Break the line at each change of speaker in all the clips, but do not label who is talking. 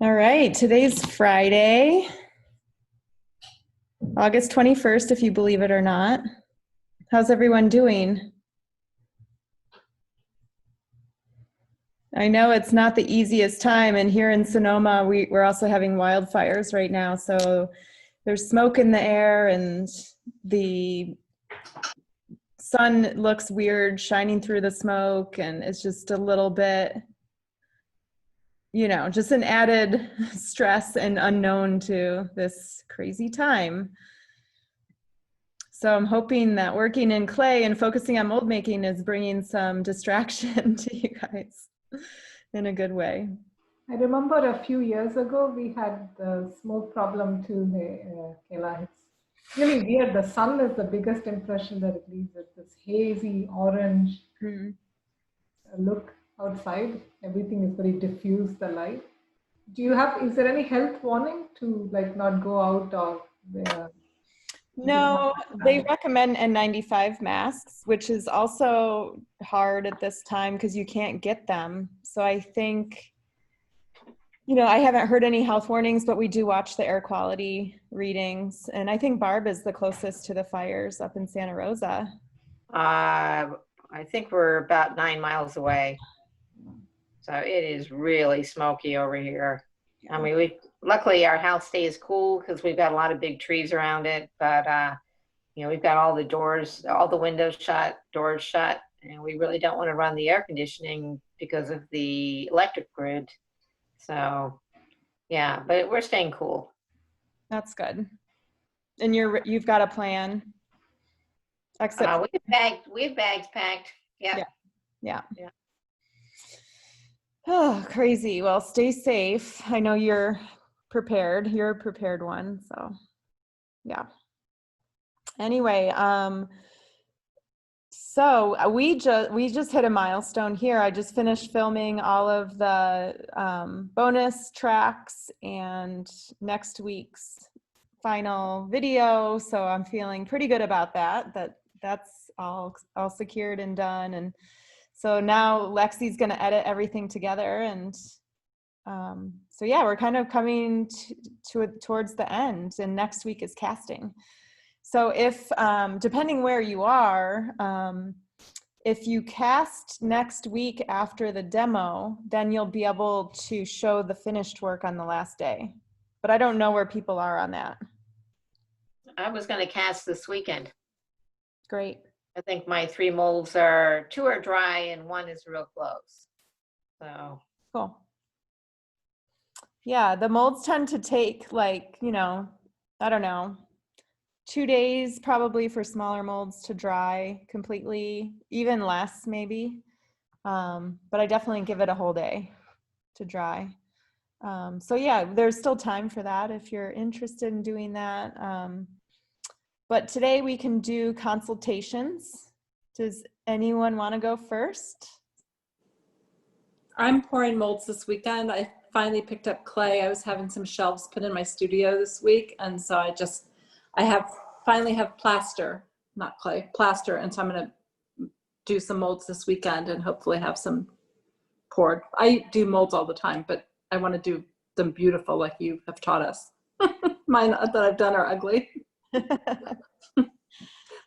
All right, today's Friday, August 21st, if you believe it or not. How's everyone doing? I know it's not the easiest time, and here in Sonoma, we're also having wildfires right now, so there's smoke in the air, and the sun looks weird shining through the smoke, and it's just a little bit, just an added stress and unknown to this crazy time. So I'm hoping that working in clay and focusing on mold making is bringing some distraction to you guys in a good way.
I remember a few years ago, we had the smoke problem too, Kayla. It's really weird. The sun is the biggest impression that it leaves with this hazy orange look outside. Everything is very diffuse, the light. Is there any health warning to not go out or
No, they recommend N95 masks, which is also hard at this time because you can't get them. So I think, I haven't heard any health warnings, but we do watch the air quality readings. And I think Barb is the closest to the fires up in Santa Rosa.
I think we're about 9 miles away. So it is really smoky over here. I mean, luckily our house stays cool because we've got a lot of big trees around it, but we've got all the doors, all the windows shut, doors shut, and we really don't want to run the air conditioning because of the electric grid. So yeah, but we're staying cool.
That's good. And you've got a plan.
Except we have bags packed.
Yeah. Oh, crazy. Well, stay safe. I know you're prepared. You're a prepared one. So yeah. Anyway, so we just hit a milestone here. I just finished filming all of the bonus tracks and next week's final video. So I'm feeling pretty good about that's all secured and done. And so now Lexi's going to edit everything together. And so yeah, we're kind of coming towards the end, and next week is casting. So if, depending where you are, if you cast next week after the demo, then you'll be able to show the finished work on the last day. But I don't know where people are on that.
I was going to cast this weekend.
Great.
I think my 3 molds are 2 are dry and 1 is real close. So
cool. Yeah, the molds tend to take I don't know, 2 days probably for smaller molds to dry completely, even less maybe. But I definitely give it a whole day to dry. So yeah, there's still time for that if you're interested in doing that. But today we can do consultations. Does anyone want to go first?
I'm pouring molds this weekend. I finally picked up clay. I was having some shelves put in my studio this week. And so I finally have plaster, not clay, plaster. And so I'm going to do some molds this weekend and hopefully have some poured. I do molds all the time, but I want to do them beautiful like you have taught us. Mine that I've done are ugly. I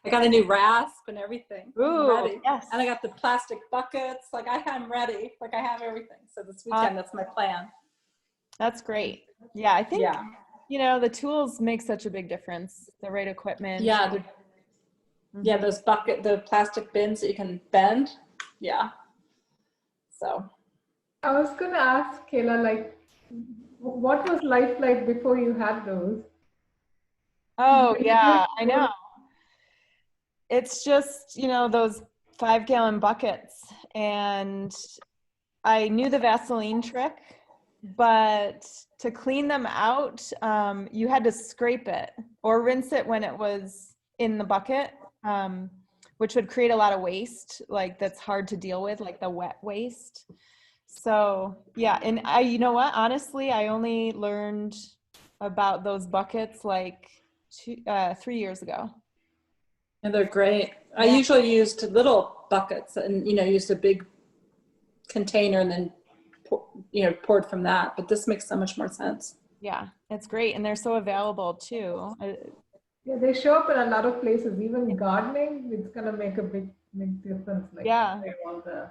got a new rasp and everything.
Ooh,
ready.
Yes.
And I got the plastic buckets. I am ready. I have everything. So this weekend, that's my plan.
That's great. Yeah, I think, the tools make such a big difference. The right equipment.
Yeah. Yeah, the plastic bins that you can bend. Yeah. So.
I was going to ask Kayla, what was life like before you had those?
Oh, yeah, I know. It's just, those 5-gallon buckets. And I knew the Vaseline trick, but to clean them out, you had to scrape it or rinse it when it was in the bucket, which would create a lot of waste, that's hard to deal with, like the wet waste. So yeah, and you know what, honestly, I only learned about those buckets 3 years ago.
And they're great.
Yeah.
I usually used little buckets and, used a big container and then poured from that. But this makes so much more sense.
Yeah, it's great. And they're so available too.
Yeah, they show up in a lot of places. Even gardening, it's gonna make a big difference. Like
Yeah.
all the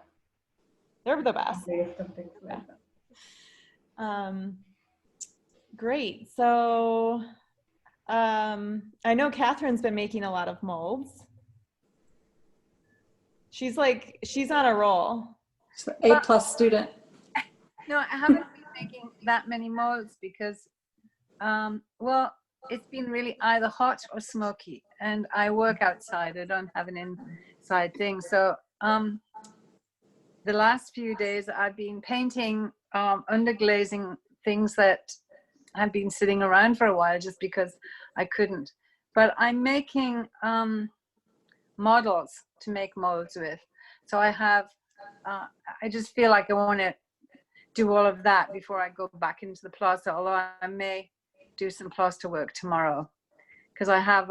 They're the best.
waste and things like that.
Great. So I know Catherine's been making a lot of molds. She's on a roll.
So A+ student.
No, I haven't been making that many molds because, well, it's been really either hot or smoky, and I work outside. I don't have an inside thing. So the last few days I've been painting, underglazing things that have been sitting around for a while just because I couldn't. But I'm making models to make molds with. So I have, I just feel like I want to do all of that before I go back into the plaster, although I may do some plaster work tomorrow, because I have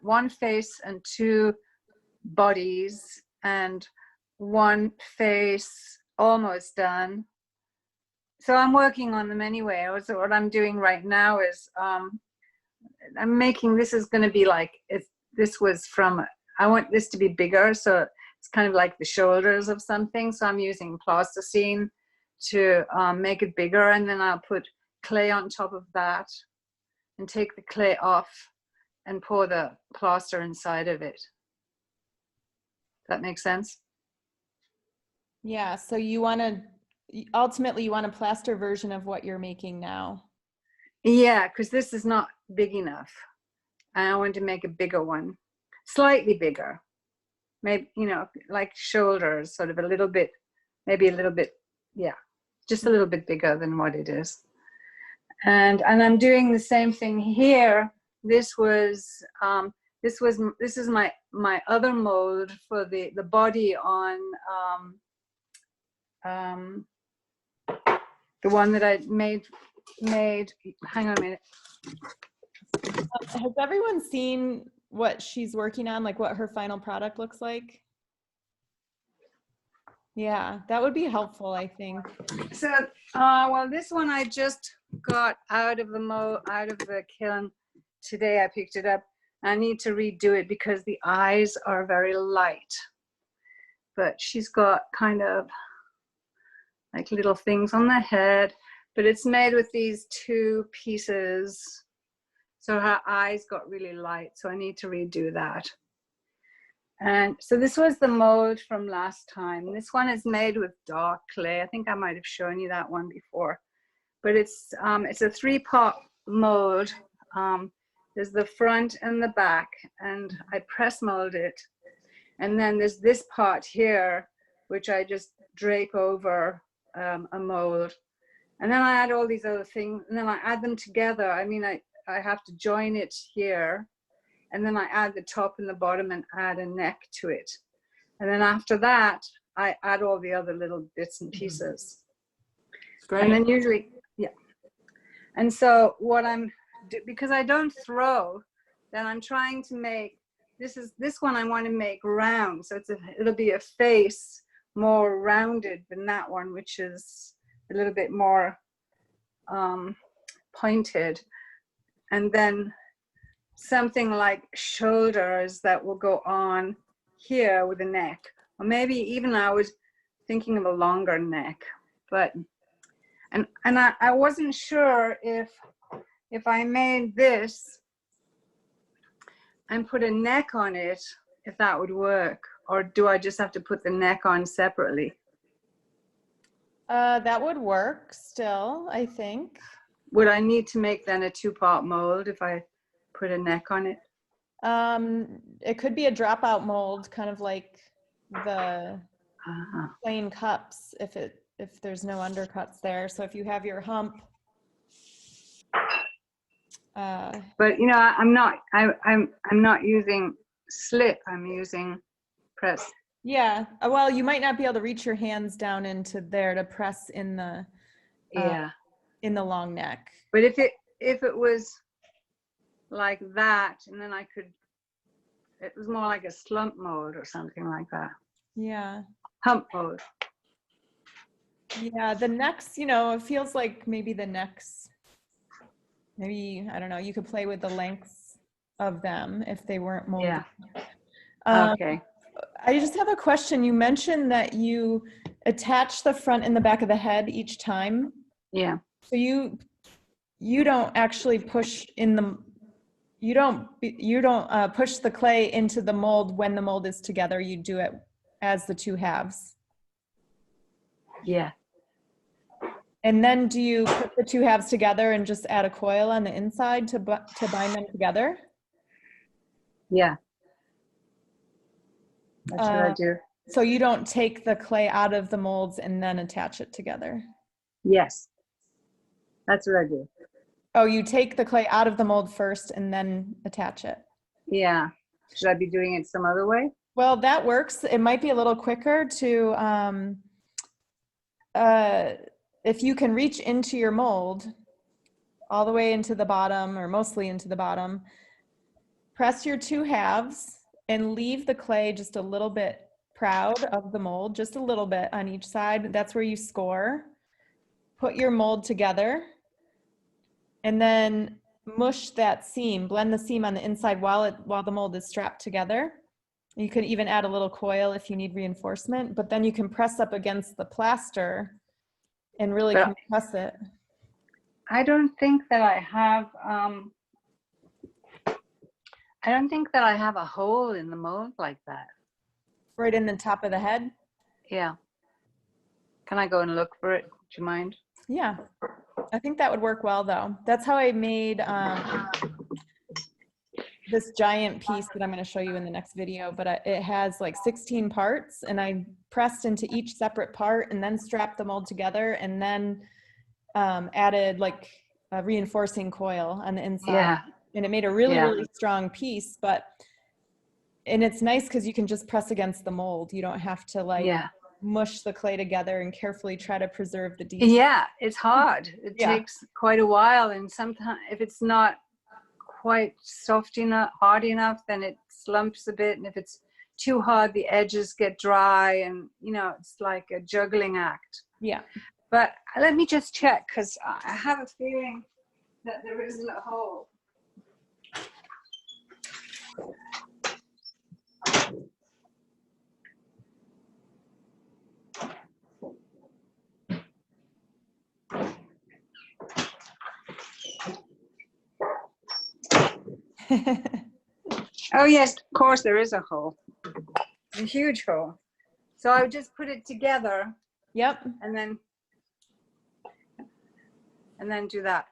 one face and two bodies and one face almost done. So I'm working on them anyway. So what I'm doing right now is I'm making, this is going to be like, this was from, I want this to be bigger, so it's kind of like the shoulders of something. So I'm using plasticine to make it bigger, and then I'll put clay on top of that and take the clay off and pour the plaster inside of it. That makes sense?
Yeah, so you want to, ultimately you want a plaster version of what you're making now.
Yeah, because this is not big enough. I want to make a bigger one, slightly bigger. Maybe, you know, like shoulders, sort of a little bit, maybe a little bit, yeah, just a little bit bigger than what it is. And I'm doing the same thing here. This is my other mold for the body on the one that I made, hang on a minute.
Has everyone seen what she's working on, like what her final product looks like? Yeah, that would be helpful, I think.
So, well, this one I just got out of the kiln today. I picked it up. I need to redo it because the eyes are very light. But she's got kind of like little things on the head, but it's made with these two pieces. So her eyes got really light, so I need to redo that. And so this was the mold from last time. This one is made with dark clay. I think I might have shown you that one before. But it's a 3-part mold. There's the front and the back, and I press mold it. And then there's this part here, which I just drape over a mold. And then I add all these other things, and then I add them together. I mean, I have to join it here. And then I add the top and the bottom and add a neck to it. And then after that, I add all the other little bits and pieces.
Great.
And then usually, yeah. And so what because I don't throw, then I'm trying to make, this one I want to make round. So it'll be a face more rounded than that one, which is a little bit more pointed. And then something like shoulders that will go on here with a neck, or maybe even I was thinking of a longer neck. But and I wasn't sure if I made this and put a neck on it, if that would work, or do I just have to put the neck on separately?
That would work still, I think.
Would I need to make then a 2-part mold if I put a neck on it?
It could be a dropout mold, kind of like the plain cups, if there's no undercuts there. So if you have your hump.
But you know, I'm not using slip. I'm using press.
Yeah, well, you might not be able to reach your hands down into there to press in the in the long neck.
But if it was like that, and then it was more like a slump mold or something like that.
Yeah.
Hump mold.
Yeah, the necks, it feels like maybe the necks, I don't know, you could play with the lengths of them if they weren't molded.
Yeah.
Um,
Okay.
I just have a question. You mentioned that you attach the front and the back of the head each time.
Yeah.
So you don't actually push in the, you don't push the clay into the mold when the mold is together. You do it as the two halves.
Yeah.
And then do you put the two halves together and just add a coil on the inside to bind them together?
Yeah. That's what I do.
So you don't take the clay out of the molds and then attach it together?
Yes. That's what I do.
Oh, you take the clay out of the mold first and then attach it?
Yeah. Should I be doing it some other way?
Well, that works. It might be a little quicker to, if you can reach into your mold all the way into the bottom or mostly into the bottom, press your two halves and leave the clay just a little bit proud of the mold, just a little bit on each side. That's where you score. Put your mold together and then mush that seam, blend the seam on the inside while the mold is strapped together. You could even add a little coil if you need reinforcement, but then you can press up against the plaster and really compress it.
I don't think that I have, I don't think that I have a hole in the mold like that.
Right in the top of the head?
Yeah. Can I go and look for it? Do you mind?
Yeah, I think that would work well though. That's how I made this giant piece that I'm going to show you in the next video, but it has like 16 parts and I pressed into each separate part and then strapped the mold together and then added like a reinforcing coil on the inside.
Yeah.
And it made a really,
Yeah.
really strong piece, and it's nice because you can just press against the mold. You don't have to like
Yeah.
mush the clay together and carefully try to preserve the details.
Yeah, it's hard. It
Yeah.
takes quite a while, and sometimes if it's not quite soft enough, hard enough, then it slumps a bit, and if it's too hard, the edges get dry, and it's like a juggling act.
Yeah.
But let me just check, because I have a feeling that there isn't a hole. Oh yes, of course there is a hole. A huge hole. So I would just put it together.
Yep.
And then do that.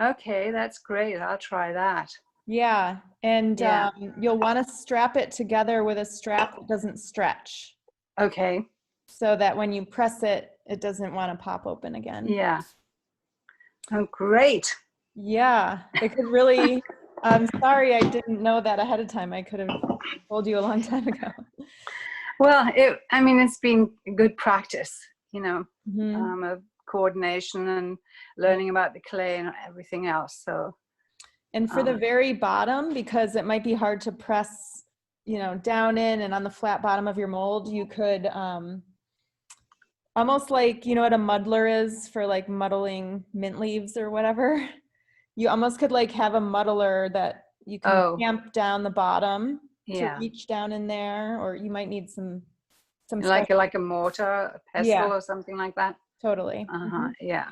Okay, that's great. I'll try that.
Yeah. And
Yeah.
you'll want to strap it together with a strap that doesn't stretch
Okay.
so that when you press it, it doesn't want to pop open again.
Yeah. Oh, great.
Yeah. It could really, I'm sorry I didn't know that ahead of time. I could have told you a long time ago.
Well, it's been good practice,
Mhm.
of coordination and learning about the clay and everything else. So.
And for the very bottom, because it might be hard to press, down in and on the flat bottom of your mold, you could almost like, what a muddler is for like muddling mint leaves or whatever. You almost could like have a muddler that you can tamp down the bottom to reach down in there, or you might need some
like a mortar, a pestle or something like that.
Totally.
Yeah,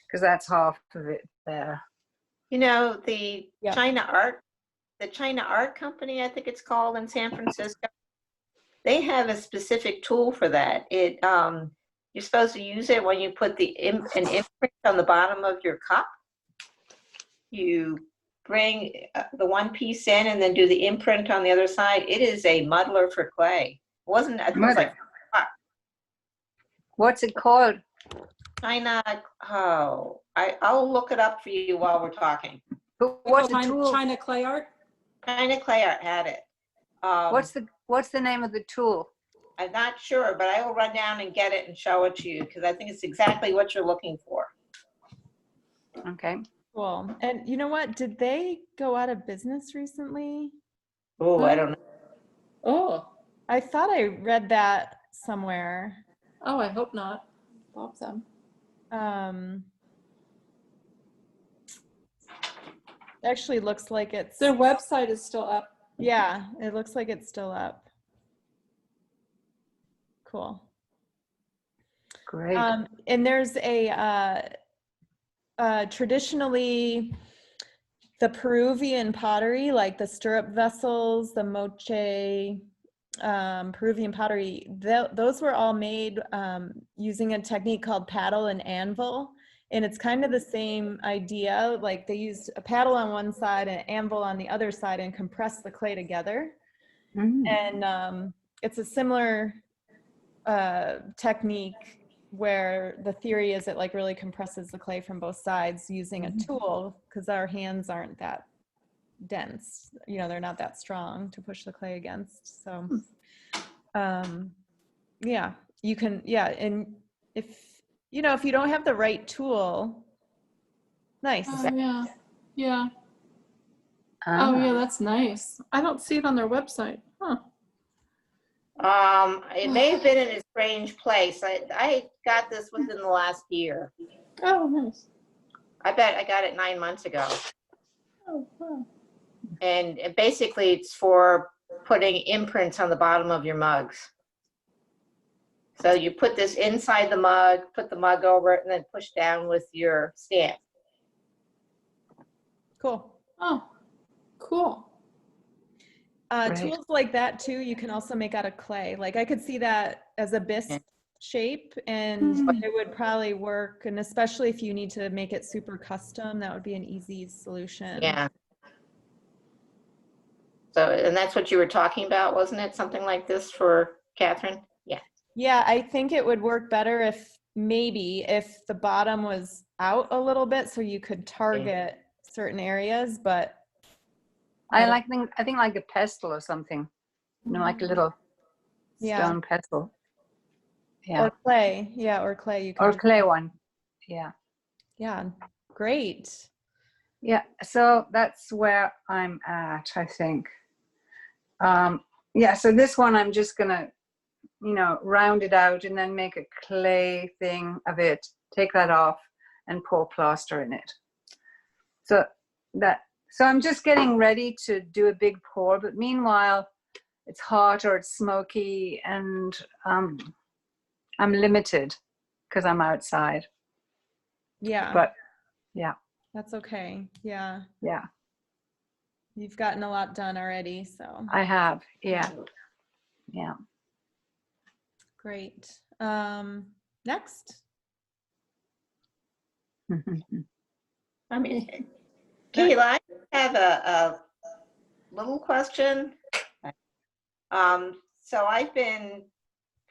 because that's half of it there.
The China Art Company, I think it's called, in San Francisco. They have a specific tool for that. You're supposed to use it when you put an imprint on the bottom of your cup. You bring the one piece in and then do the imprint on the other side. It is a muddler for clay. It wasn't, I think it was like,
what's it called?
I'll look it up for you while we're talking.
But what's the tool?
China Clay Art?
China Clay Art had it.
What's the name of the tool?
I'm not sure, but I will run down and get it and show it to you because I think it's exactly what you're looking for.
Okay.
Cool. And you know what? Did they go out of business recently?
Oh, I don't know.
Oh.
I thought I read that somewhere.
Oh, I hope not. Love them.
Actually looks like it's,
Their website is still up.
yeah, it looks like it's still up. Cool.
Great.
And there's traditionally the Peruvian pottery, like the stirrup vessels, the moche, Peruvian pottery, those were all made using a technique called paddle and anvil. And it's kind of the same idea, like they used a paddle on one side and an anvil on the other side and compress the clay together. And it's a similar technique where the theory is it like really compresses the clay from both sides using a tool, because our hands aren't that dense, you know, they're not that strong to push the clay against. So yeah, you can, yeah. And if you know, if you don't have the right tool, nice.
Oh, yeah. Yeah. Oh, yeah, that's nice. I don't see it on their website. Huh.
It may have been in a strange place. I got this within the last year.
Oh, nice.
I bet I got it 9 months ago.
Oh, wow.
And basically it's for putting imprints on the bottom of your mugs. So you put this inside the mug, put the mug over it, and then push down with your stamp.
Cool.
Oh, cool.
Right.
Tools like that too, you can also make out of clay. Like I could see that as a bisque shape, and it would probably work. And especially if you need to make it super custom, that would be an easy solution.
Yeah. So, and that's what you were talking about, wasn't it? Something like this for Catherine? Yeah.
Yeah, I think it would work better if maybe if the bottom was out a little bit so you could target certain areas, but
I think like a pestle or something, you know, like a little stone pestle. Yeah.
Or clay. Yeah, or clay. You could
Or
just,
clay one. Yeah.
yeah, great.
Yeah. So that's where I'm at, I think. Yeah. So this one, I'm just gonna, you know, round it out and then make a clay thing of it. Take that off and pour plaster in it. So I'm just getting ready to do a big pour, but meanwhile, it's hot or it's smoky, and I'm limited because I'm outside.
Yeah.
But yeah.
That's okay. Yeah.
Yeah.
You've gotten a lot done already, so.
I have. Yeah. Yeah.
Great. Next.
I mean, Kayla, I have a little question. So I've been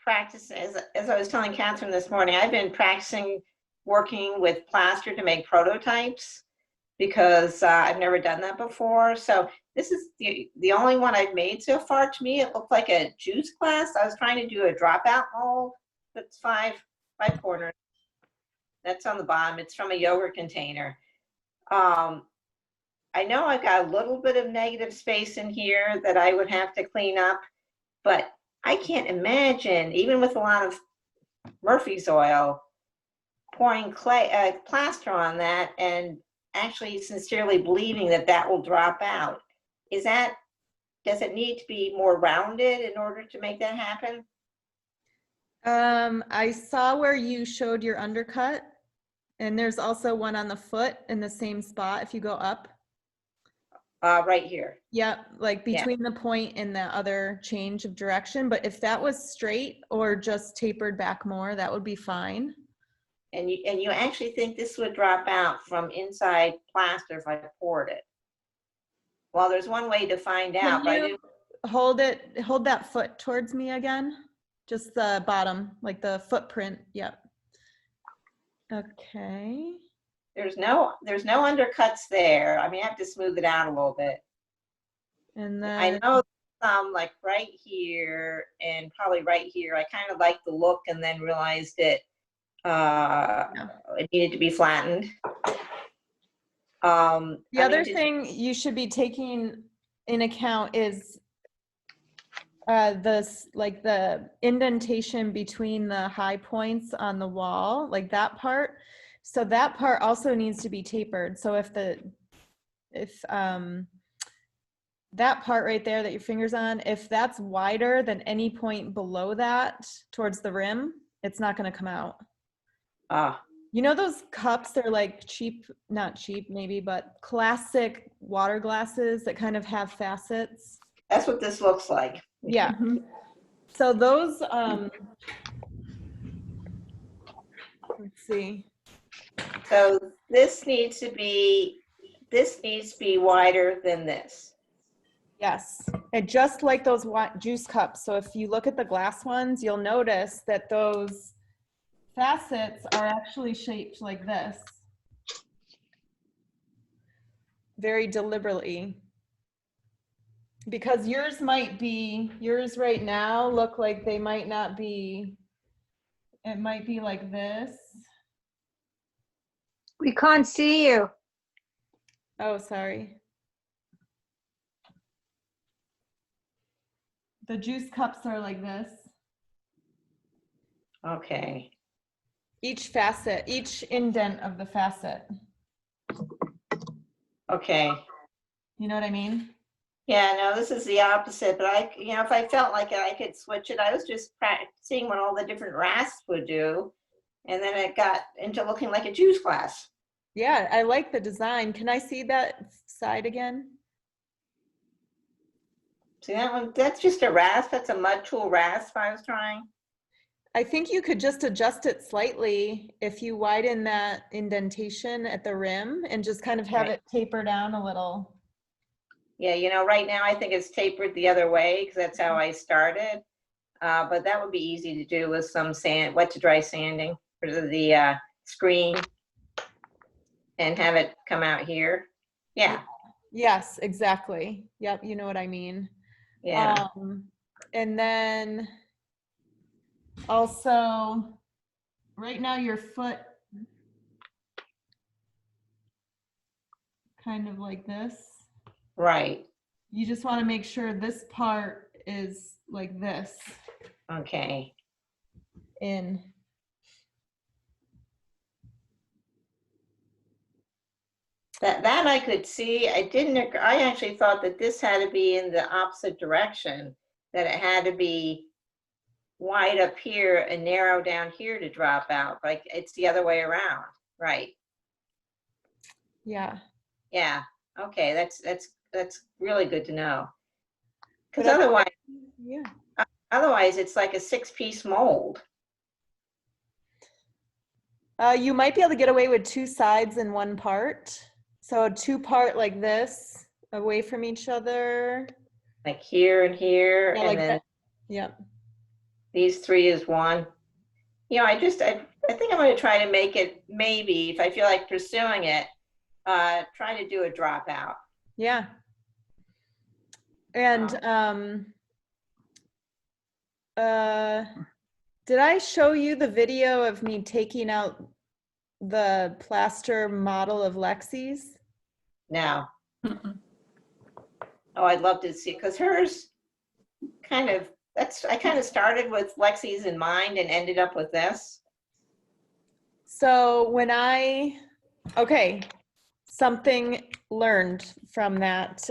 practicing, as I was telling Catherine this morning, I've been practicing working with plaster to make prototypes because I've never done that before. So this is the only one I've made so far. To me, it looked like a juice glass. I was trying to do a dropout mold that's five corners. That's on the bottom. It's from a yogurt container. I know I've got a little bit of negative space in here that I would have to clean up, but I can't imagine, even with a lot of Murphy's oil, pouring clay plaster on that and actually sincerely believing that that will drop out. Does it need to be more rounded in order to make that happen?
I saw where you showed your undercut, and there's also one on the foot in the same spot if you go up.
Right here.
Yep, like between the point and the other change of direction. But if that was straight or just tapered back more, that would be fine.
And you actually think this would drop out from inside plaster if I poured it? Well, there's one way to find out.
Can you hold that foot towards me again? Just the bottom, like the footprint. Yep. Okay.
There's no undercuts there. I mean, I have to smooth it out a little bit.
And then
I know some like right here and probably right here. I kind of liked the look and then realized it needed to be flattened.
The other thing you should be taking in account is This, like the indentation between the high points on the wall, like that part. So that part also needs to be tapered. So if that part right there that your finger's on, if that's wider than any point below that towards the rim, it's not going to come out.
Ah,
You know those cups, they're like cheap, not cheap maybe, but classic water glasses that kind of have facets.
that's what this looks like.
Yeah. So those, let's see.
So this needs to be wider than this.
Yes, and just like those juice cups. So if you look at the glass ones, you'll notice that those facets are actually shaped like this. Very deliberately. Because yours right now look like they might not be, it might be like this.
We can't see you.
Oh, sorry. The juice cups are like this.
Okay.
Each facet, each indent of the facet.
Okay.
You know what I mean?
Yeah, no, this is the opposite, but if I felt like I could switch it, I was just seeing what all the different rasps would do. And then it got into looking like a juice glass.
Yeah, I like the design. Can I see that side again?
See that one? That's just a rasp. That's a mud tool rasp I was trying.
I think you could just adjust it slightly if you widen that indentation at the rim and just kind of have
Right.
it taper down a little.
Yeah, right now I think it's tapered the other way because that's how I started. But that would be easy to do with some sand, wet to dry sanding for the screen and have it come out here. Yeah.
Yes, exactly. Yep, you know what I mean.
Yeah.
And then also, right now your foot kind of like this.
Right.
You just want to make sure this part is like this
Okay.
in.
That I could see. I actually thought that this had to be in the opposite direction, that it had to be wide up here and narrow down here to drop out. Like it's the other way around. Right.
Yeah.
Yeah. Okay. That's really good to know. Because
But
otherwise it's like a 6-piece mold.
You might be able to get away with 2 sides and 1 part. So 2 part like this, away from each other.
Like here and here,
Yeah,
and
like
then
that. Yep.
these 3 is 1. I think I'm going to try to make it, maybe if I feel like pursuing it, try to do a dropout.
Yeah. And did I show you the video of me taking out the plaster model of Lexi's?
No. Oh, I'd love to see, because hers I kind of started with Lexi's in mind and ended up with this.
So something learned from that.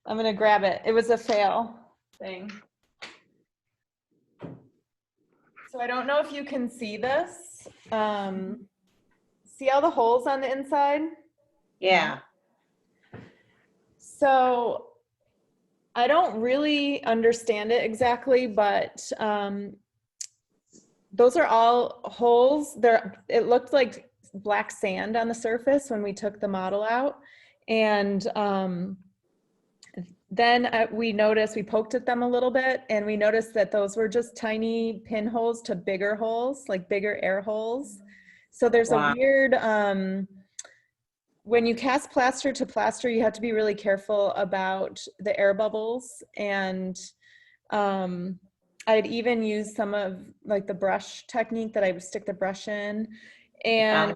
I'm gonna grab it. It was a fail thing. So I don't know if you can see this. See all the holes on the inside?
Yeah.
So I don't really understand it exactly, but those are all holes. It looked like black sand on the surface when we took the model out. And then we poked at them a little bit, and we noticed that those were just tiny pinholes to bigger holes, like bigger air holes. So there's a weird, when you cast plaster to plaster, you have to be really careful about the air bubbles. And I'd even use some of like the brush technique that I would stick the brush in. And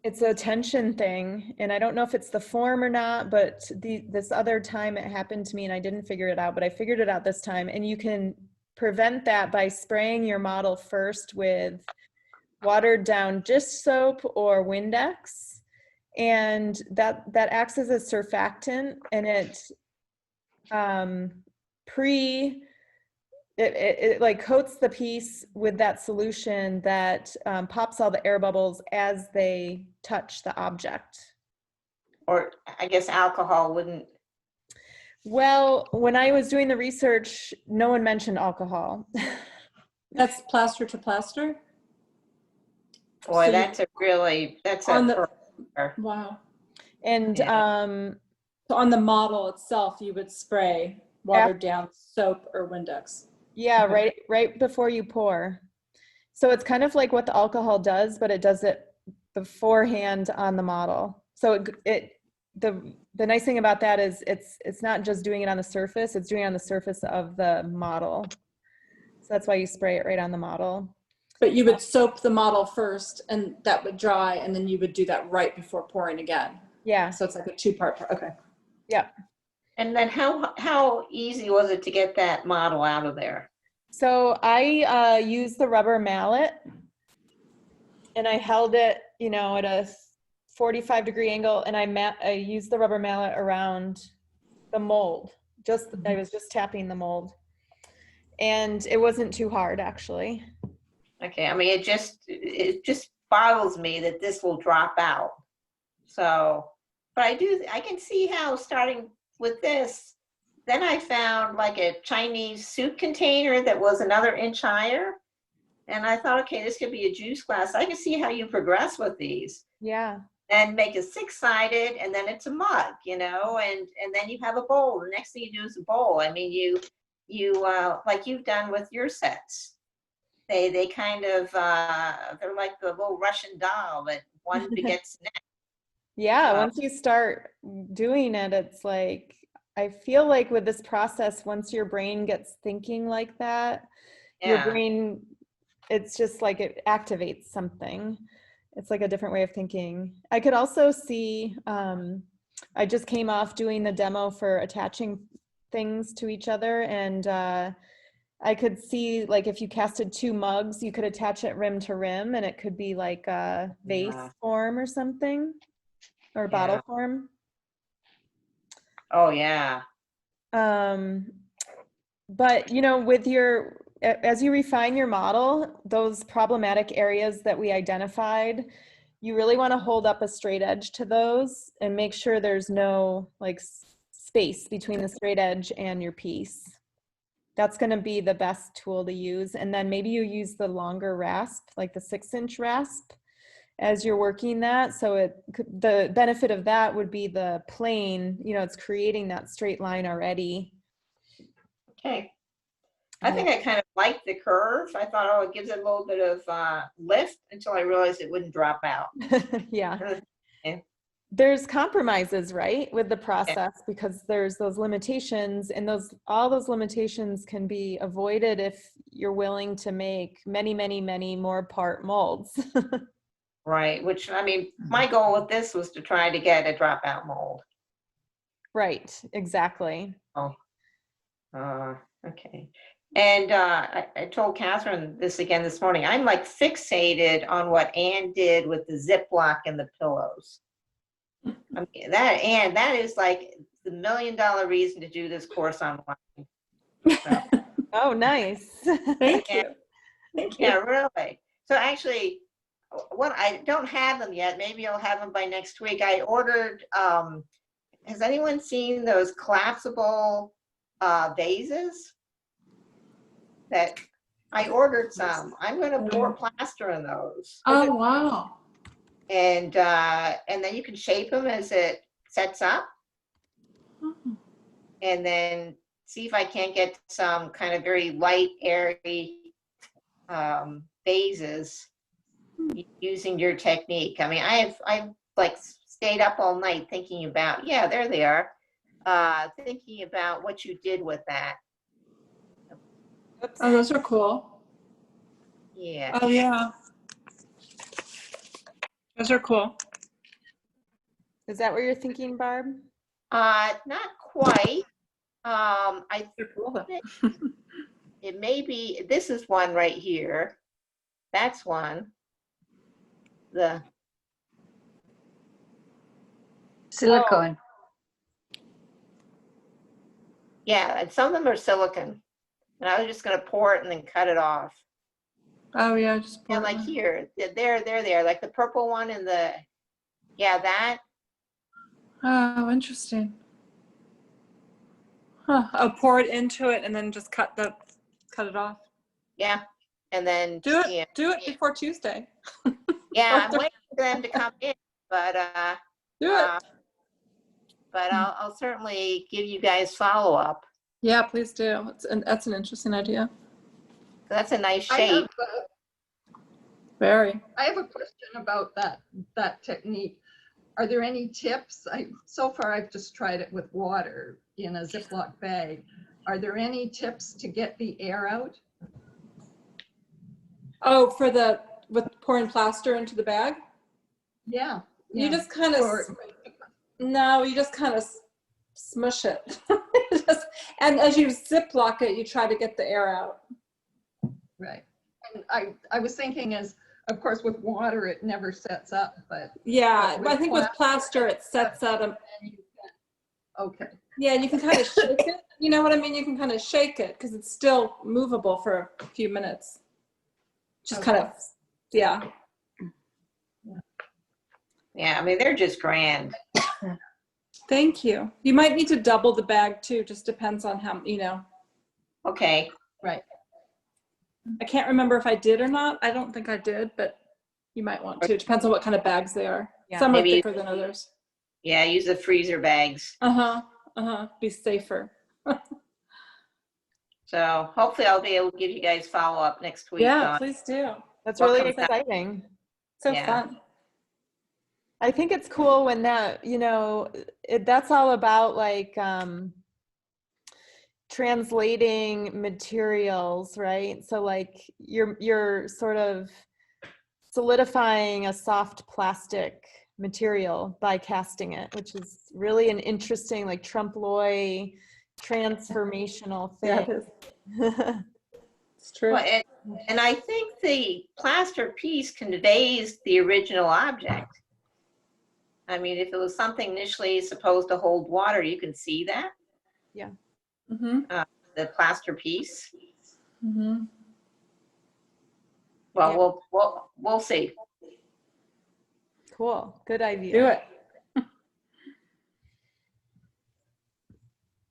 It's a tension thing, and I don't know if it's the form or not, but this other time it happened to me and I didn't figure it out, but I figured it out this time. And you can prevent that by spraying your model first with watered down dish soap or Windex, and that acts as a surfactant, and it like coats the piece with that solution that pops all the air bubbles as they touch the object.
Or I guess alcohol wouldn't.
Well, when I was doing the research, no one mentioned alcohol.
That's plaster to plaster?
Boy,
So
that's
on the,
a
wow.
And
So on the model itself, you would spray watered down soap or Windex.
yeah,
Okay.
right before you pour. So it's kind of like what the alcohol does, but it does it beforehand on the model. So the nice thing about that is it's not just doing it on the surface, it's doing it on the surface of the model. So that's why you spray it right on the model.
But you would soap the model first and that would dry, and then you would do that right before pouring again.
Yeah.
So it's like a two-part. Okay.
Yeah.
And then how easy was it to get that model out of there?
So I used the rubber mallet, and I held it, at a 45-degree angle, and I used the rubber mallet around the mold. I was just tapping the mold, and it wasn't too hard, actually.
Okay, I mean, it just boggles me that this will drop out. So, but I can see how starting with this, then I found like a Chinese soup container that was another inch higher. And I thought, okay, this could be a juice glass. I can see how you progress with these.
Yeah.
And make a 6-sided, and then it's a mug, and then you have a bowl. The next thing you do is a bowl. I mean, you like you've done with your sets. They kind of they're like the little Russian doll that one begets next.
Yeah, once you start doing it, it's like, I feel like with this process, once your brain gets thinking like that, your brain, it's just like it activates something. It's like a different way of thinking. I could also see, I just came off doing the demo for attaching things to each other, and I could see, like, if you casted 2 mugs, you could attach it rim to rim, and it could be like a vase form or something, or bottle form.
Oh yeah.
But with as you refine your model, those problematic areas that we identified, you really want to hold up a straight edge to those and make sure there's no like space between the straight edge and your piece. That's going to be the best tool to use. And then maybe you use the longer rasp, like the 6-inch rasp, as you're working that. So the benefit of that would be the plane, it's creating that straight line already.
Okay. I think I kind of liked the curve. I thought, oh, it gives it a little bit of lift, until I realized it wouldn't drop out.
Yeah.
Yeah.
There's compromises, right, with the process, because there's those limitations, and all those limitations can be avoided if you're willing to make many, many, many more part molds.
Right, which, I mean, my goal with this was to try to get a dropout mold.
Right, exactly.
Oh, okay. And I told Catherine this again this morning. I'm like fixated on what Anne did with the Ziploc and the pillows. I mean, that is like the $1 million reason to do this course online. So,
Oh, nice.
Thank you. Thank you.
yeah, really. So actually, what I don't have them yet. Maybe I'll have them by next week. I ordered. Has anyone seen those collapsible vases? That I ordered some. I'm going to pour plaster in those.
Oh, wow.
And then you can shape them as it sets up, and then see if I can't get some kind of very light, airy vases using your technique. I mean, I've like stayed up all night thinking about, yeah, there they are, thinking about what you did with that.
Oh, those are cool.
Yeah.
Oh, yeah. Those are cool.
Is that what you're thinking, Barb?
Not quite. I
They're cool, though.
think it may be, this is one right here. That's one.
Silicone.
Yeah, and some of them are silicone. And I was just gonna pour it and then cut it off.
Oh yeah, just pour
Yeah,
it
like
in.
here, there, like the purple one and yeah, that.
Oh, interesting. Huh. Oh, pour it into it and then just cut it off.
Yeah, and then
Do it.
yeah,
Do it before Tuesday.
yeah, I'm waiting for them to come in, but
Do it.
but I'll certainly give you guys follow up.
Yeah, please do. That's an interesting idea.
That's a nice
I
shape.
Very.
I have a question about that technique. Are there any tips? So far I've just tried it with water in a Ziploc bag. Are there any tips to get the air out?
Oh, with pouring plaster into the bag?
Yeah.
You
yeah.
just kind of, no, you just kind of smush it. And as you Ziploc it, you try to get the air out.
Right. And I was thinking of course, with water, it never sets up, but.
Yeah,
but
but I think with plaster, it sets up.
Okay.
Yeah, and you can kind of shake it. You know what I mean? You can kind of shake it because it's still movable for a few minutes. Just kind of, yeah.
Yeah, I mean, they're just grand.
Thank you. You might need to double the bag too. Just depends on how,
Okay.
Right.
I can't remember if I did or not. I don't think I did, but you might want to. It depends on what kind of bags they are.
Yeah.
Some are
Maybe-
thicker than others.
Yeah, use the freezer bags.
Be safer.
So hopefully I'll be able to give you guys follow up next week.
Yeah,
on
please do.
That's
What
really
comes out?
exciting.
So
Yeah.
fun.
I think it's cool when that, that's all about like translating materials, right? So like you're sort of solidifying a soft plastic material by casting it, which is really an interesting, like trompe l'oeil transformational
Yeah,
thing.
it is. It's true.
Well, and I think the plaster piece conveys the original object. I mean, if it was something initially supposed to hold water, you can see that,
Mm-hmm.
the plaster piece.
Mm-hmm.
Well, we'll see.
Cool. Good idea.
Do it.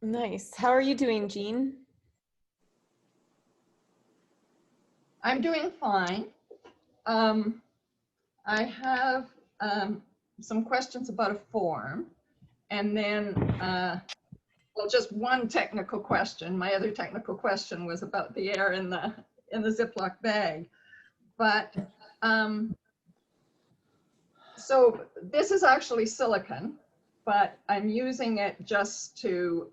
Nice. How are you doing, Jean?
I'm doing fine. I have some questions about a form, and then, well, just one technical question. My other technical question was about the air in the Ziploc bag. But so this is actually silicone, but I'm using it just to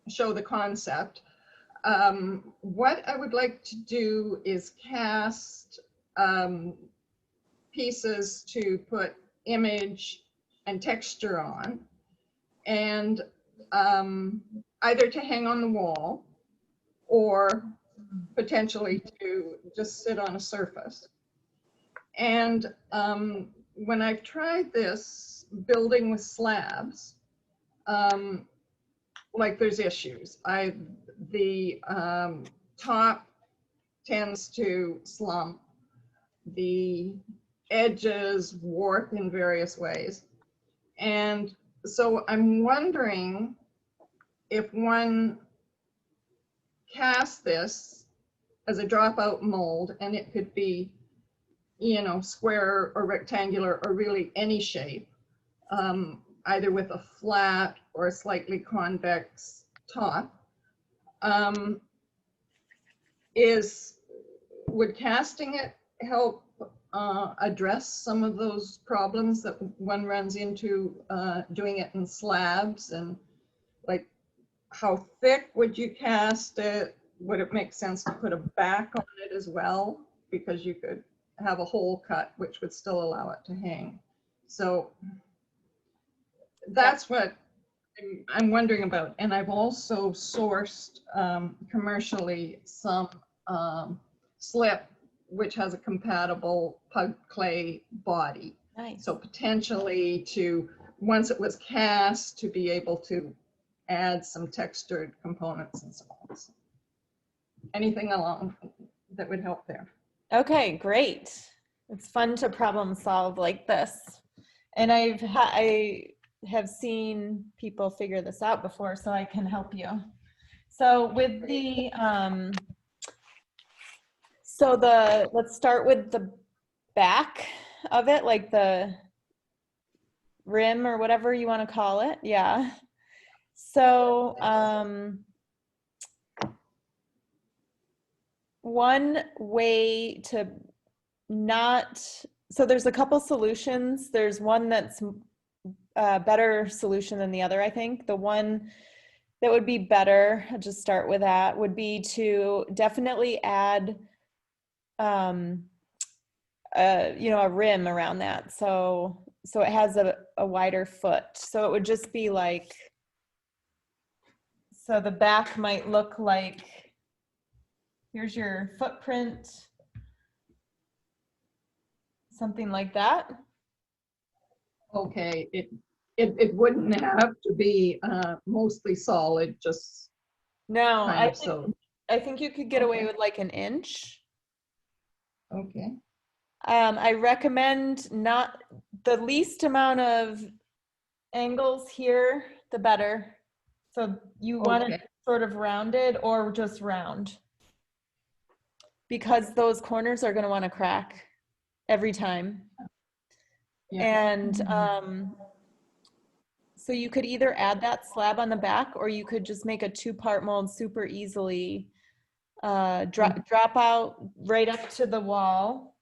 show the concept. What I would like to do is cast pieces to put image and texture on, and either to hang on the wall or potentially to just sit on a surface. And when I've tried this building with slabs, like there's issues. The top tends to slump. The edges warp in various ways. And so I'm wondering if one casts this as a dropout mold, and it could be, square or rectangular or really any shape, either with a flat or a slightly convex top, would casting it help address some of those problems that one runs into doing it in slabs? And like, how thick would you cast it? Would it make sense to put a back on it as well? Because you could have a hole cut, which would still allow it to hang. So that's what I'm wondering about. And I've also sourced commercially some slip, which has a compatible pug clay body.
Nice.
So potentially to, once it was cast, to be able to add some textured components and so on. So anything along that would help there.
Okay, great. It's fun to problem solve like this. And I have seen people figure this out before, so I can help you. So with the, let's start with the back of it, like the rim or whatever you want to call it. Yeah. So, one way to not, so there's a couple solutions. There's one that's a better solution than the other, I think. The one that would be better, I'll just start with that, would be to definitely add a rim around that. So it has a wider foot. So it would just be like, so the back might look like, here's your footprint, something like that.
Okay, it wouldn't have to be mostly solid, just
No,
kind of so.
I think you could get away with like an inch.
Okay.
I recommend not the least amount of angles here, the better. So you want it sort of rounded or just round, because those corners are going to want to crack every time.
Yeah.
And so you could either add that slab on the back, or you could just make a 2-part mold super easily, drop out right up to the wall.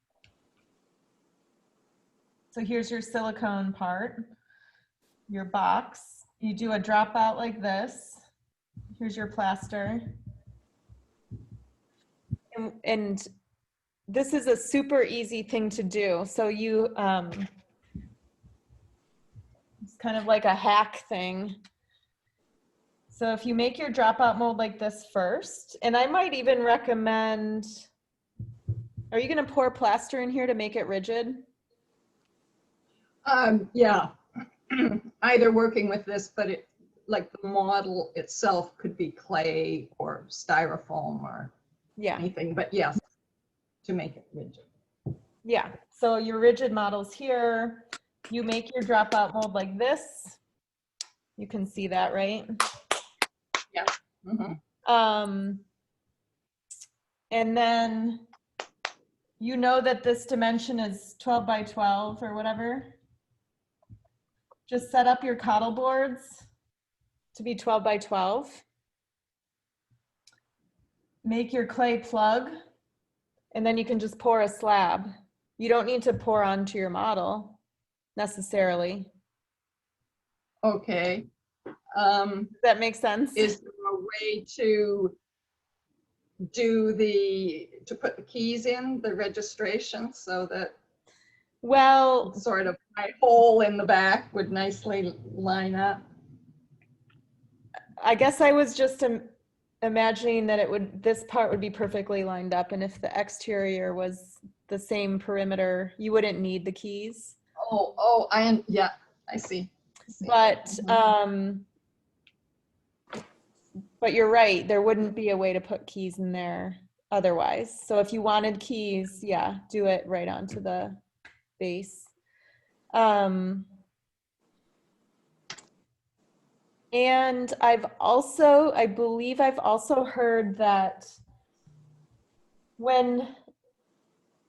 So here's your silicone part, your box. You do a dropout like this. Here's your plaster. And this is a super easy thing to do. So you, it's kind of like a hack thing. So if you make your dropout mold like this first, and I might even recommend, are you gonna pour plaster in here to make it rigid?
Yeah, either working with this, but it, like the model itself could be clay or styrofoam or anything, but yes, to make it rigid.
Yeah, so your rigid model's here. You make your dropout mold like this. You can see that, right?
Yeah. Mm-hmm.
And then you know that this dimension is 12 by 12 or whatever. Just set up your coddle boards to be 12 by 12. Make your clay plug, and then you can just pour a slab. You don't need to pour onto your model necessarily.
Okay.
Does that make sense?
Is there a way to do to put the keys in the registration so that,
well,
sort of my hole in the back would nicely line up?
I guess I was just imagining that this part would be perfectly lined up, and if the exterior was the same perimeter, you wouldn't need the keys.
Yeah, I see.
But you're right, there wouldn't be a way to put keys in there otherwise. So if you wanted keys, yeah, do it right onto the base. And I believe I've also heard that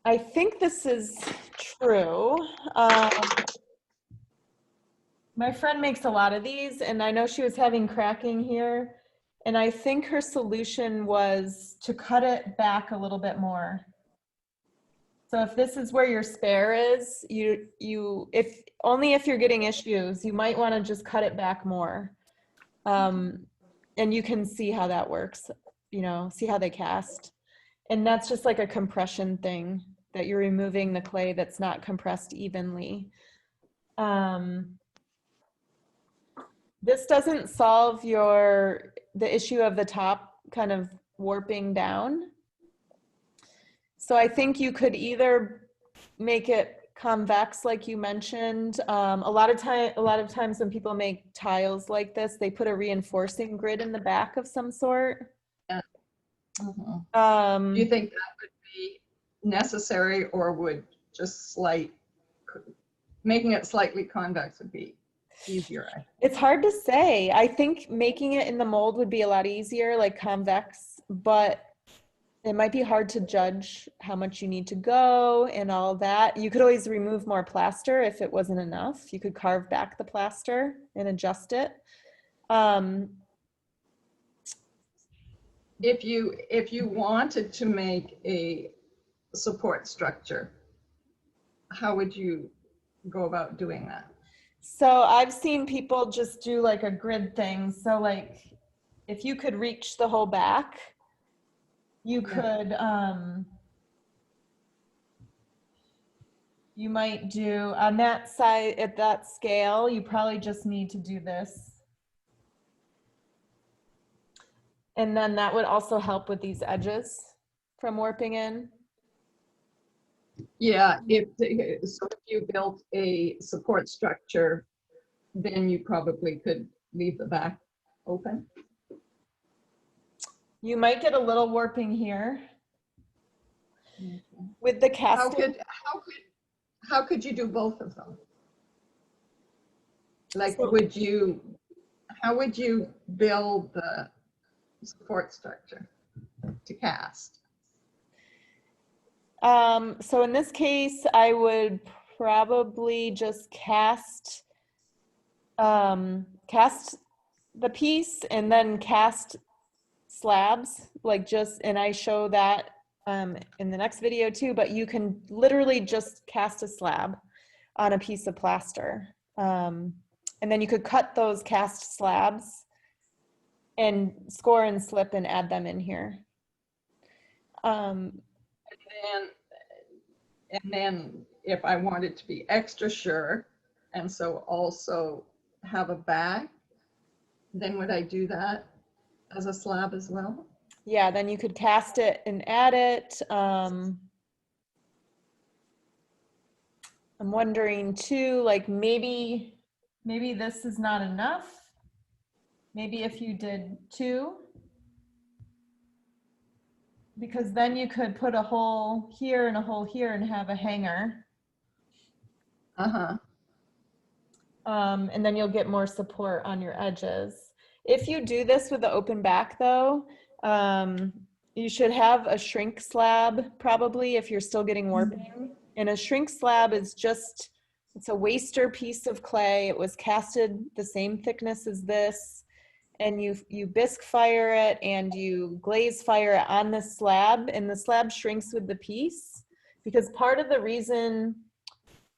I think this is true. My friend makes a lot of these, and I know she was having cracking here, and I think her solution was to cut it back a little bit more. So if this is where your spare is, only if you're getting issues, you might want to just cut it back more. And you can see how that works, see how they cast. And that's just like a compression thing, that you're removing the clay that's not compressed evenly. This doesn't solve the issue of the top kind of warping down. So I think you could either make it convex, like you mentioned. A lot of times when people make tiles like this, they put a reinforcing grid in the back of some sort.
Do you think that would be necessary, or would just making it slightly convex would be easier?
It's hard to say. I think making it in the mold would be a lot easier, like convex, but it might be hard to judge how much you need to go and all that. You could always remove more plaster if it wasn't enough. You could carve back the plaster and adjust it.
If you wanted to make a support structure, how would you go about doing that?
So I've seen people just do like a grid thing. So like if you could reach the whole back, you could, you might do on that side at that scale, you probably just need to do this. And then that would also help with these edges from warping in.
Yeah, if you built a support structure, then you probably could leave the back open.
You might get a little warping here. With the casting.
How could you do both of them? Like,
So-
how would you build the support structure to cast?
So in this case, I would probably just cast the piece and then cast slabs, like and I show that in the next video too, but you can literally just cast a slab on a piece of plaster. And then you could cut those cast slabs and score and slip and add them in here.
And then if I wanted to be extra sure, and so also have a back, then would I do that as a slab as well?
Yeah, then you could cast it and add it. I'm wondering too, like maybe this is not enough. Maybe if you did 2, because then you could put a hole here and a hole here and have a hanger. And then you'll get more support on your edges. If you do this with the open back though, you should have a shrink slab probably if you're still getting warping. And a shrink slab is just, it's a waster piece of clay. It was casted the same thickness as this. And you bisque fire it and you glaze fire it on the slab, and the slab shrinks with the piece. Because part of the reason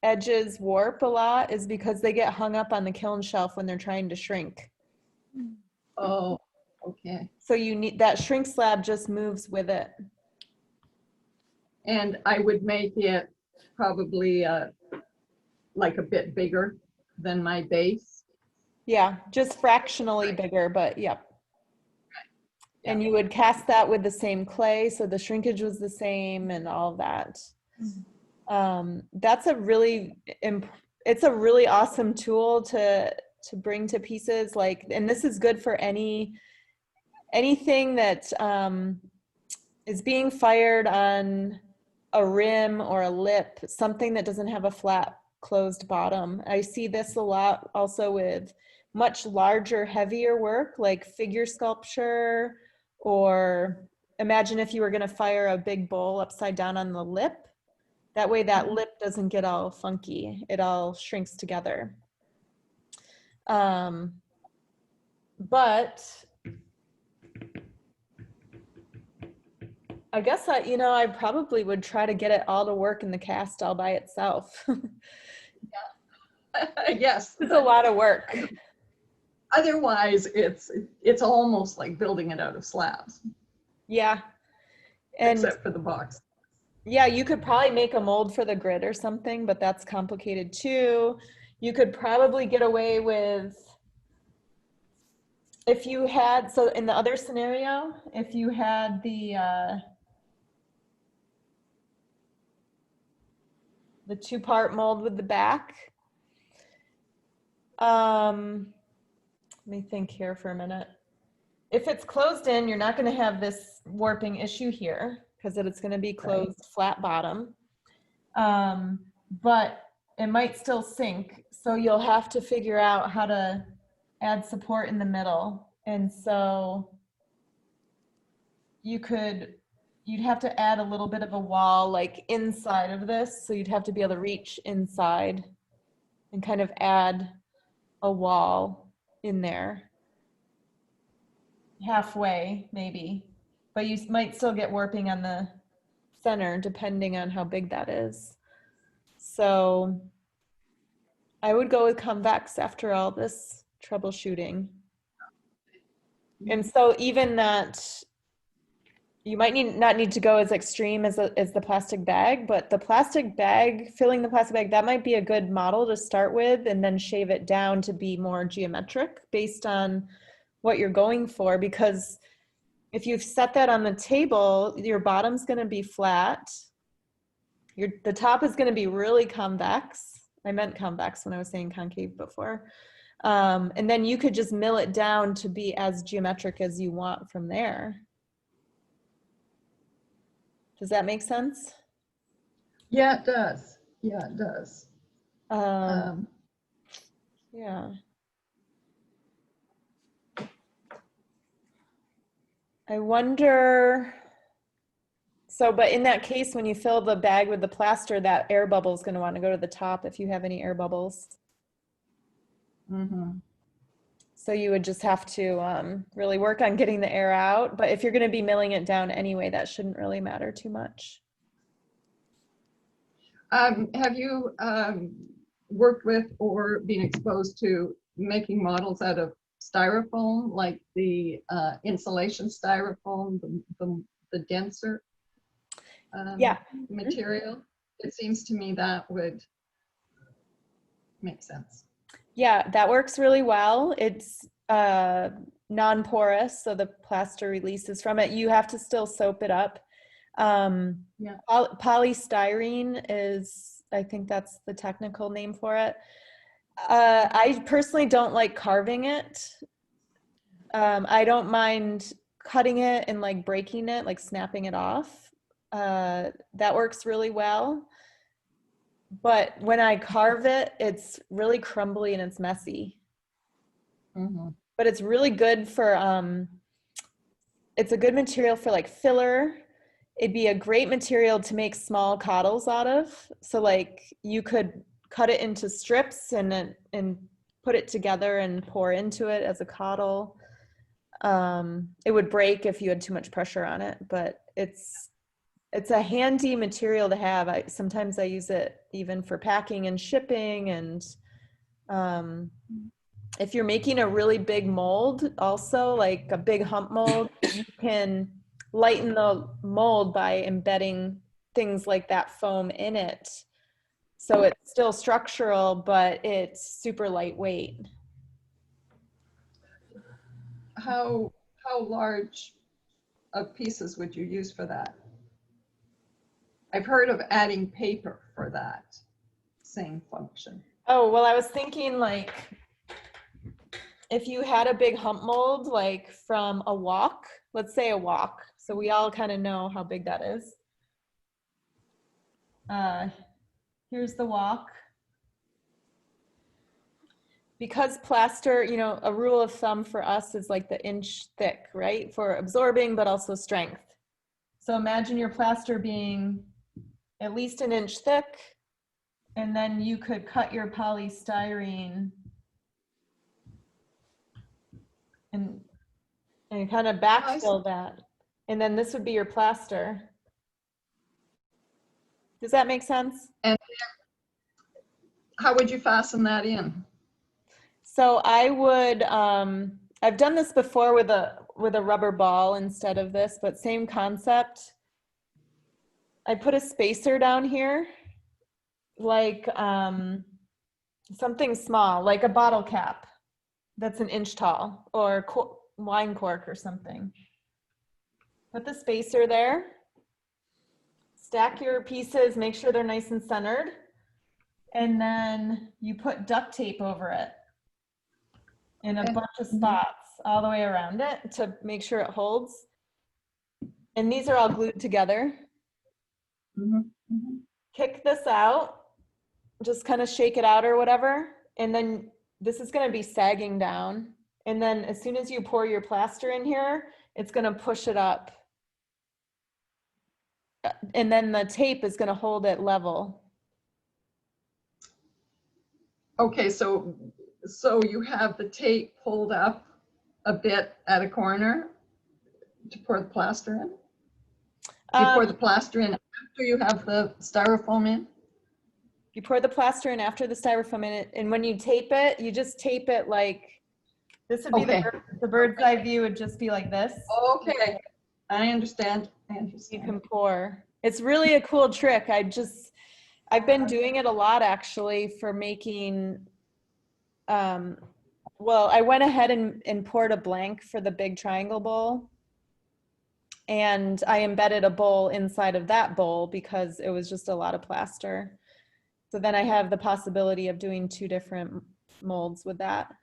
edges warp a lot is because they get hung up on the kiln shelf when they're trying to shrink.
Oh, okay.
So you need that shrink slab just moves with it.
And I would make it probably like a bit bigger than my base.
Yeah, just fractionally bigger, but yep. And you would cast that with the same clay, so the shrinkage was the same and all that. That's it's a really awesome tool to bring to pieces, like, and this is good for anything that is being fired on a rim or a lip, something that doesn't have a flat closed bottom. I see this a lot also with much larger, heavier work like figure sculpture, or imagine if you were going to fire a big bowl upside down on the lip. That way that lip doesn't get all funky. It all shrinks together. But I guess I probably would try to get it all to work in the cast all by itself.
Yes.
It's a lot of work.
Otherwise, it's almost like building it out of slabs.
Yeah. And
except for the box.
yeah, you could probably make a mold for the grid or something, but that's complicated too. You could probably get away with if you had, so in the other scenario, if you had the two-part mold with the back, let me think here for a minute. If it's closed in, you're not going to have this warping issue here because it's going to be closed flat bottom. But it might still sink. So you'll have to figure out how to add support in the middle. And so you'd have to add a little bit of a wall like inside of this. So you'd have to be able to reach inside and kind of add a wall in there. Halfway maybe, but you might still get warping on the center depending on how big that is. So I would go with convex after all this troubleshooting. And so even that, you might not need to go as extreme as the plastic bag, but the plastic bag, filling the plastic bag, that might be a good model to start with, and then shave it down to be more geometric based on what you're going for. Because if you've set that on the table, your bottom's going to be flat. The top is going to be really convex. I meant convex when I was saying concave before. And then you could just mill it down to be as geometric as you want from there. Does that make sense?
Yeah, it does. Yeah, it does.
Yeah. I wonder, so, but in that case, when you fill the bag with the plaster, that air bubble is going to want to go to the top if you have any air bubbles.
Mm-hmm.
So you would just have to really work on getting the air out. But if you're going to be milling it down anyway, that shouldn't really matter too much.
Have you worked with or been exposed to making models out of styrofoam, like the insulation styrofoam, the denser material? It seems to me that would make sense.
Yeah, that works really well. It's non-porous, so the plaster releases from it. You have to still soap it up. Polystyrene is, I think that's the technical name for it. I personally don't like carving it. I don't mind cutting it and like breaking it, like snapping it off. That works really well. But when I carve it, it's really crumbly and it's messy.
Mm-hmm.
But it's really good for, it's a good material for like filler. It'd be a great material to make small coddles out of. So like you could cut it into strips and put it together and pour into it as a coddle. It would break if you had too much pressure on it, but it's a handy material to have. Sometimes I use it even for packing and shipping. And if you're making a really big mold, also like a big hump mold, you can lighten the mold by embedding things like that foam in it. So it's still structural, but it's super lightweight.
How large of pieces would you use for that? I've heard of adding paper for that same function.
Oh, well, I was thinking like if you had a big hump mold, like from a wok, let's say a wok. So we all kind of know how big that is. Here's the wok. Because plaster, you know, a rule of thumb for us is like the inch thick, right? For absorbing, but also strength. So imagine your plaster being at least an inch thick, and then you could cut your polystyrene and kind of backfill that. And then this would be your plaster. Does that make sense?
And how would you fasten that in?
So I would, I've done this before with a rubber ball instead of this, but same concept. I put a spacer down here, like something small, like a bottle cap that's an inch tall, or wine cork or something. Put the spacer there. Stack your pieces, make sure they're nice and centered. And then you put duct tape over it in a
Okay.
bunch of spots all the way around it to make sure it holds. And these are all glued together.
Mhm, mhm.
Kick this out, just kind of shake it out or whatever. And then this is going to be sagging down. And then as soon as you pour your plaster in here, it's going to push it up. And then the tape is going to hold it level.
Okay, so you have the tape pulled up a bit at a corner to pour the plaster in? You pour the plaster in after you have the styrofoam in?
You pour the plaster in after the styrofoam in it, and when you tape it, you just tape it like, this would be
Okay.
the bird's eye view would just be like this.
Okay, I understand.
You can pour. It's really a cool trick. I've been doing it a lot actually for making, well, I went ahead and poured a blank for the big triangle bowl. And I embedded a bowl inside of that bowl because it was just a lot of plaster. So then I have the possibility of doing 2 different molds with that.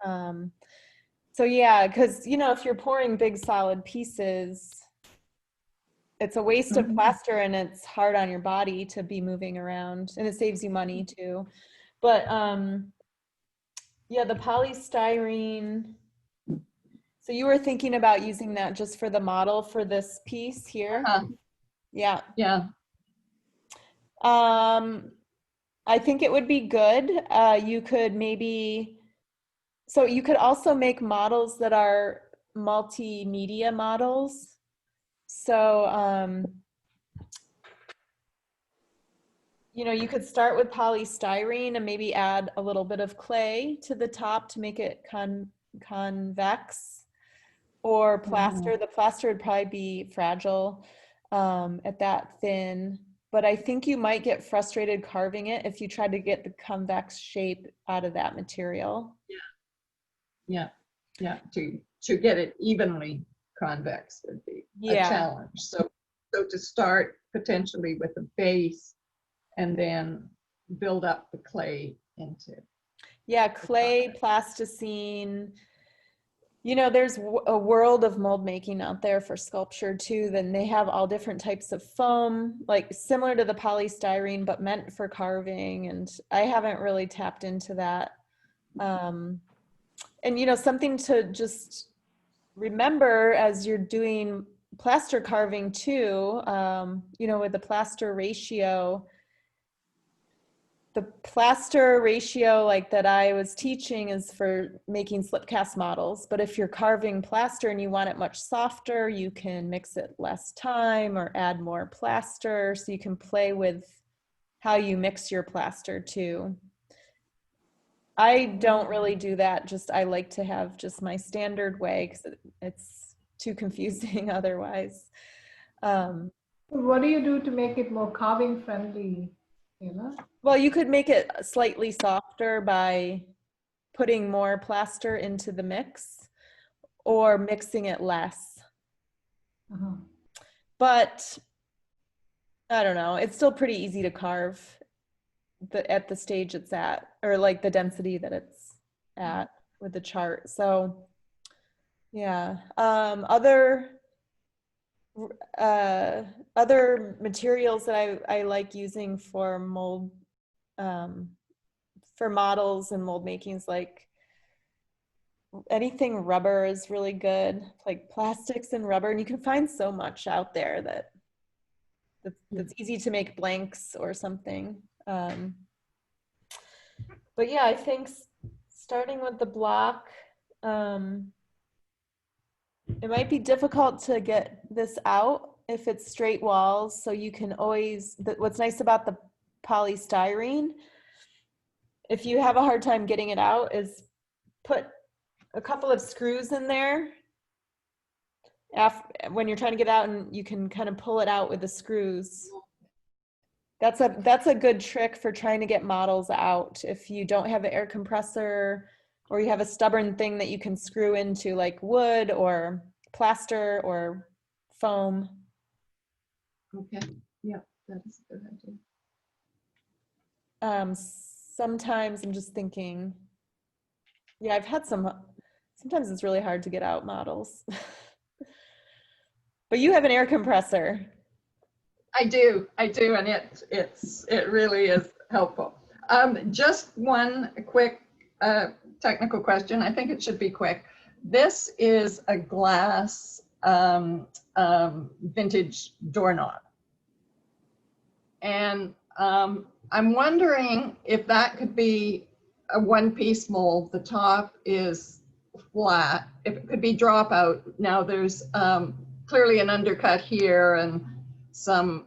So yeah, because if you're pouring big solid pieces, it's a waste of plaster and it's hard on your body to be moving around, and it saves you money too. But yeah, the polystyrene. So you were thinking about using that just for the model for this piece here? Yeah.
Yeah.
I think it would be good. You could maybe, so you could also make models that are multimedia models. So, you could start with polystyrene and maybe add a little bit of clay to the top to make it convex. Or plaster. The plaster would probably be fragile at that thin, but I think you might get frustrated carving it if you tried to get the convex shape out of that material.
Yeah. To get it evenly convex would be a challenge. So to start potentially with a base and then build up the clay into.
Yeah, clay, plasticine. There's a world of mold making out there for sculpture too. Then they have all different types of foam, like similar to the polystyrene, but meant for carving. And I haven't really tapped into that. And, something to just remember as you're doing plaster carving too, with the plaster ratio, the plaster ratio like that I was teaching is for making slip cast models. But if you're carving plaster and you want it much softer, you can mix it less time or add more plaster. So you can play with how you mix your plaster too. I don't really do that. I like to have just my standard way because it's too confusing otherwise.
What do you do to make it more carving friendly?
Well, you could make it slightly softer by putting more plaster into the mix or mixing it less. But I don't know, it's still pretty easy to carve at the stage it's at, or like the density that it's at with the chart. So yeah, other materials that I like using for mold, for models and mold makings, like anything rubber is really good, like plastics and rubber, and you can find so much out there that's easy to make blanks or something. But yeah, I think starting with the block, it might be difficult to get this out if it's straight walls. So you can always, what's nice about the polystyrene, if you have a hard time getting it out, is put a couple of screws in there when you're trying to get out, and you can kind of pull it out with the screws. That's a good trick for trying to get models out if you don't have an air compressor or you have a stubborn thing that you can screw into, like wood or plaster or foam.
Okay, yeah, that is a good idea.
Sometimes I'm just thinking, yeah, I've had sometimes it's really hard to get out models. But you have an air compressor.
I do, and it really is helpful. Just one quick technical question. I think it should be quick. This is a glass vintage doorknob. And I'm wondering if that could be a one-piece mold. The top is flat. If it could be dropout. Now there's clearly an undercut here and some,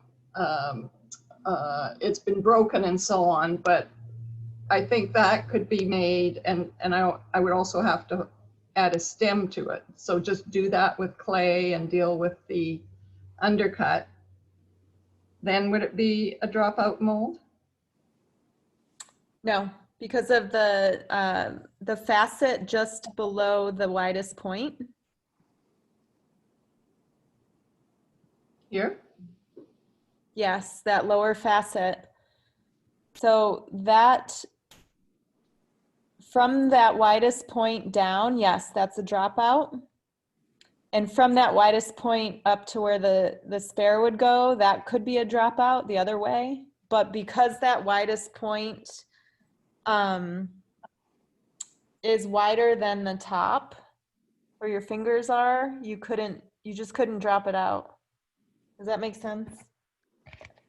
it's been broken and so on, but I think that could be made, and I would also have to add a stem to it. So just do that with clay and deal with the undercut. Then would it be a dropout mold?
No, because of the facet just below the widest point.
Here?
Yes, that lower facet. So that, from that widest point down, yes, that's a dropout. And from that widest point up to where the spare would go, that could be a dropout the other way. But because that widest point is wider than the top where your fingers are, you just couldn't drop it out. Does that make sense?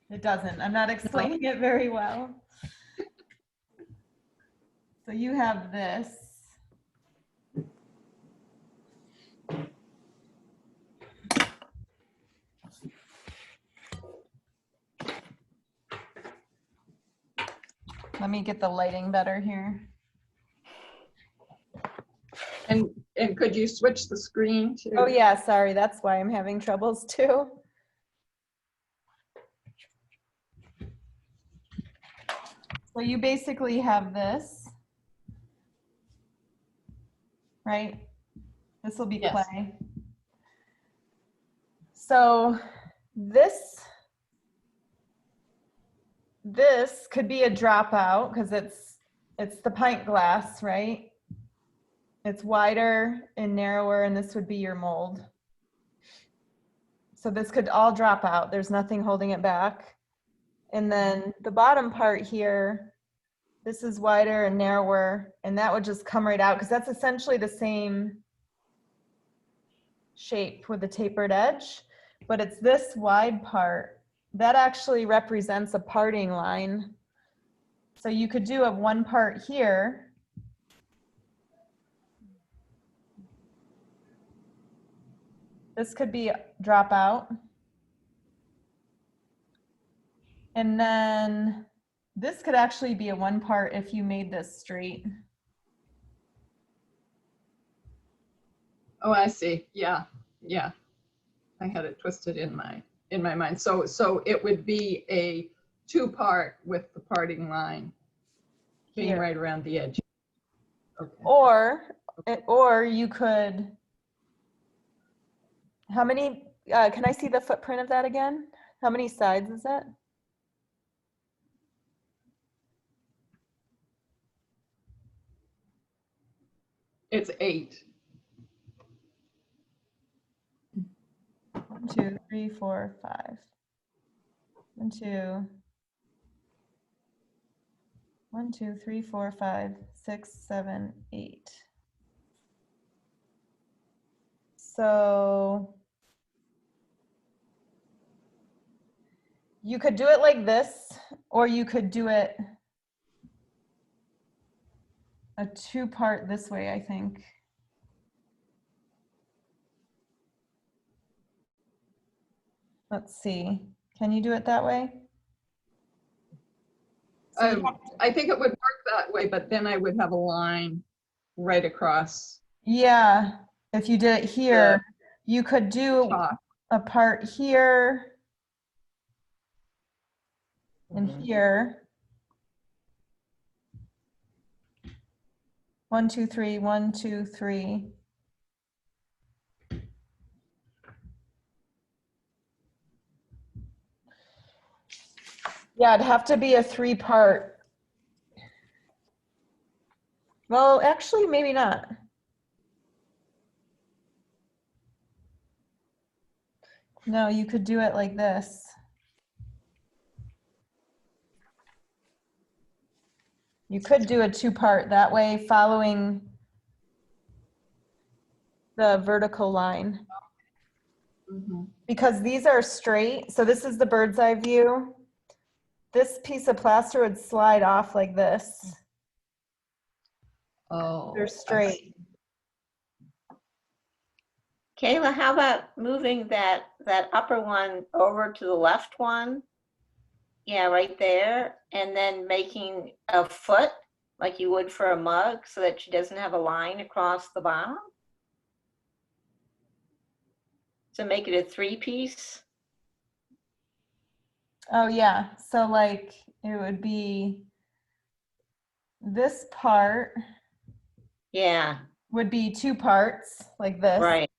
It doesn't. I'm not explaining it very well. So you have this. Let me get the lighting better here.
And could you switch the screen to?
Oh yeah, sorry, that's why I'm having troubles too. So you basically have this, right? This will be
Yes.
clay. So this could be a dropout because it's the pint glass, right? It's wider and narrower, and this would be your mold. So this could all drop out. There's nothing holding it back. And then the bottom part here, this is wider and narrower, and that would just come right out because that's essentially the same shape with the tapered edge, but it's this wide part that actually represents a parting line. So you could do a one part here. This could be drop out. And then this could actually be a one part if you made this straight.
Oh, I see. Yeah, yeah. I had it twisted in my mind. So it would be a two-part with the parting line being
Here.
right around the edge. Okay.
Or you could, how many, can I see the footprint of that again? How many sides is that?
It's 8.
1, 2, 3, 4, 5. 1, 2. 1, 2, 3, 4, 5, 6, 7, 8. So you could do it like this, or you could do it a two-part this way, I think. Let's see. Can you do it that way? So you have
I think it would work that way, but then I would have a line right across
yeah, if you did it here, you could do
top.
a part here and
Mhm.
here. 1, 2, 3, 1, 2, 3. Yeah, it'd have to be a 3-part. Well, actually, maybe not. No, you could do it like this. You could do a 2-part that way, following the vertical line.
Mhm.
Because these are straight, so this is the bird's eye view. This piece of plaster would slide off like this.
Oh.
They're
I
straight.
Kayla, how about moving that upper one over to the left one? Yeah, right there. And then making a foot like you would for a mug so that she doesn't have a line across the bottom. So make it a 3-piece.
Oh yeah, so like it would be this part
Yeah,
would be 2 parts like this.
right.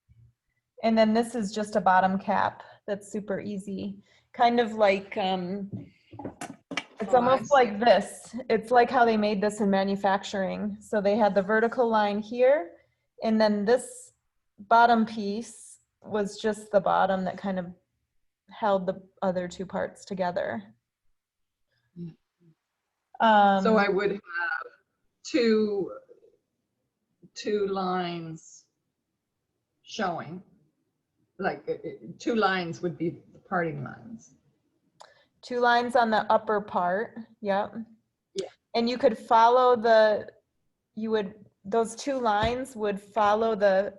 And then this is just a bottom cap. That's super easy. Kind of like, it's
Oh, I
almost
see.
like this. It's like how they made this in manufacturing. So they had the vertical line here, and then this bottom piece was just the bottom that kind of held the other 2 parts together.
So I would have two lines showing, like 2 lines would be the parting lines.
2 lines on the upper part, yep.
Yeah.
And you could follow those 2 lines would follow the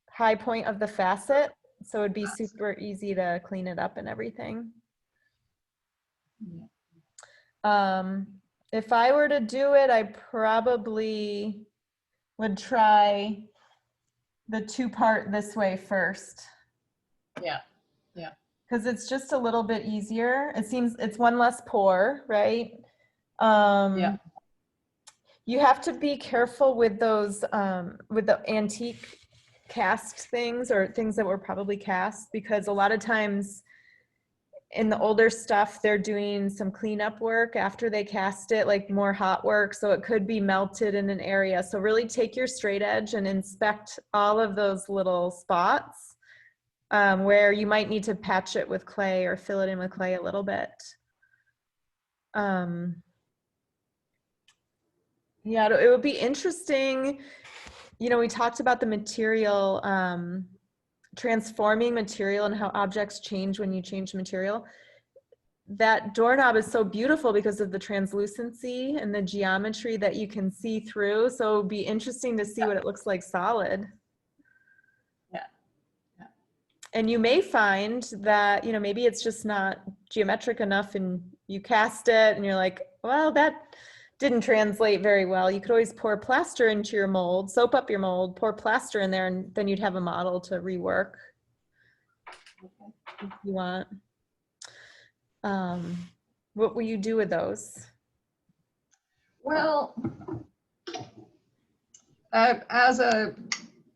high point of the facet, so it'd be super easy to clean it up and everything.
Yeah.
If I were to do it, I probably would try the 2-part this way first.
Yeah.
Because it's just a little bit easier. It seems it's one less pour, right?
Yeah.
You have to be careful with those, with the antique cast things or things that were probably cast, because a lot of times in the older stuff, they're doing some cleanup work after they cast it, like more hot work. So it could be melted in an area. So really take your straight edge and inspect all of those little spots where you might need to patch it with clay or fill it in with clay a little bit. Yeah, it would be interesting. You know, we talked about the material, transforming material and how objects change when you change material. That doorknob is so beautiful because of the translucency and the geometry that you can see through. So it would be interesting to see what it looks like solid.
Yeah.
And you may find that, you know, maybe it's just not geometric enough and you cast it and you're like, well, that didn't translate very well. You could always pour plaster into your mold, soap up your mold, pour plaster in there, and then you'd have a model to rework if you want. What will you do with those?
Well,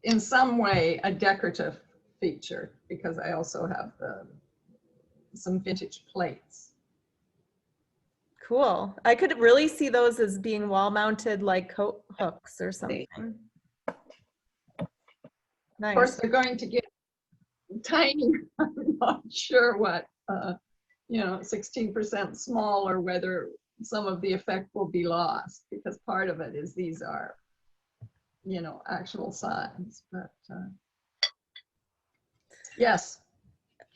in some way, a decorative feature, because I also have some vintage plates.
Cool. I could really see those as being wall mounted like coat hooks or something. Nice.
Of course, they're going to get tiny. I'm not sure what, 16% small, or whether some of the effect will be lost, because part of it is these are, actual size. But yes.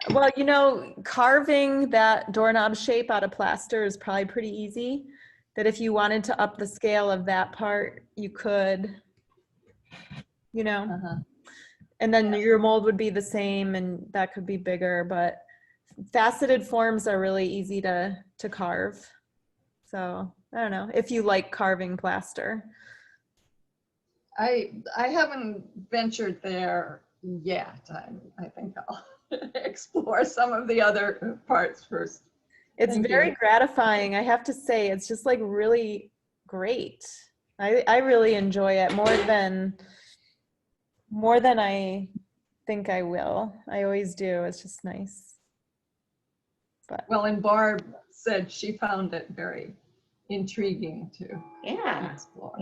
Well, you know, carving that doorknob shape out of plaster is probably pretty easy. That if you wanted to up the scale of that part, you could, and then your mold would be the same and that could be bigger, but faceted forms are really easy to carve. So I don't know if you like carving plaster.
I haven't ventured there yet. I think I'll explore some of the other parts first.
It's
Thank
very
you.
gratifying. I have to say, it's just like really great. I really enjoy it more than I think I will. I always do. It's just nice. But
Well, and Barb said she found it very intriguing to
Yeah.
explore.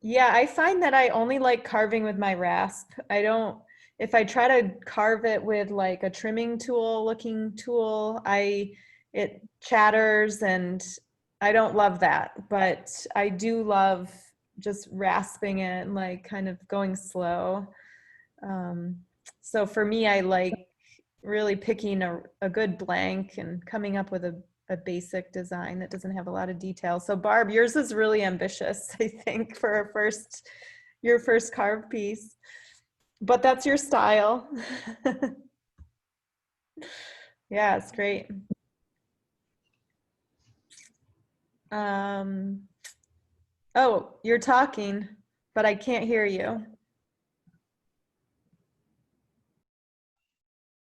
yeah, I find that I only like carving with my rasp. I don't, if I try to carve it with like a trimming tool looking tool, it chatters and I don't love that. But I do love just rasping it and like kind of going slow. So for me, I like really picking a good blank and coming up with a basic design that doesn't have a lot of detail. So Barb, yours is really ambitious, I think, for your first carved piece. But that's your style. Yeah, it's great. Oh, you're talking, but I can't hear you.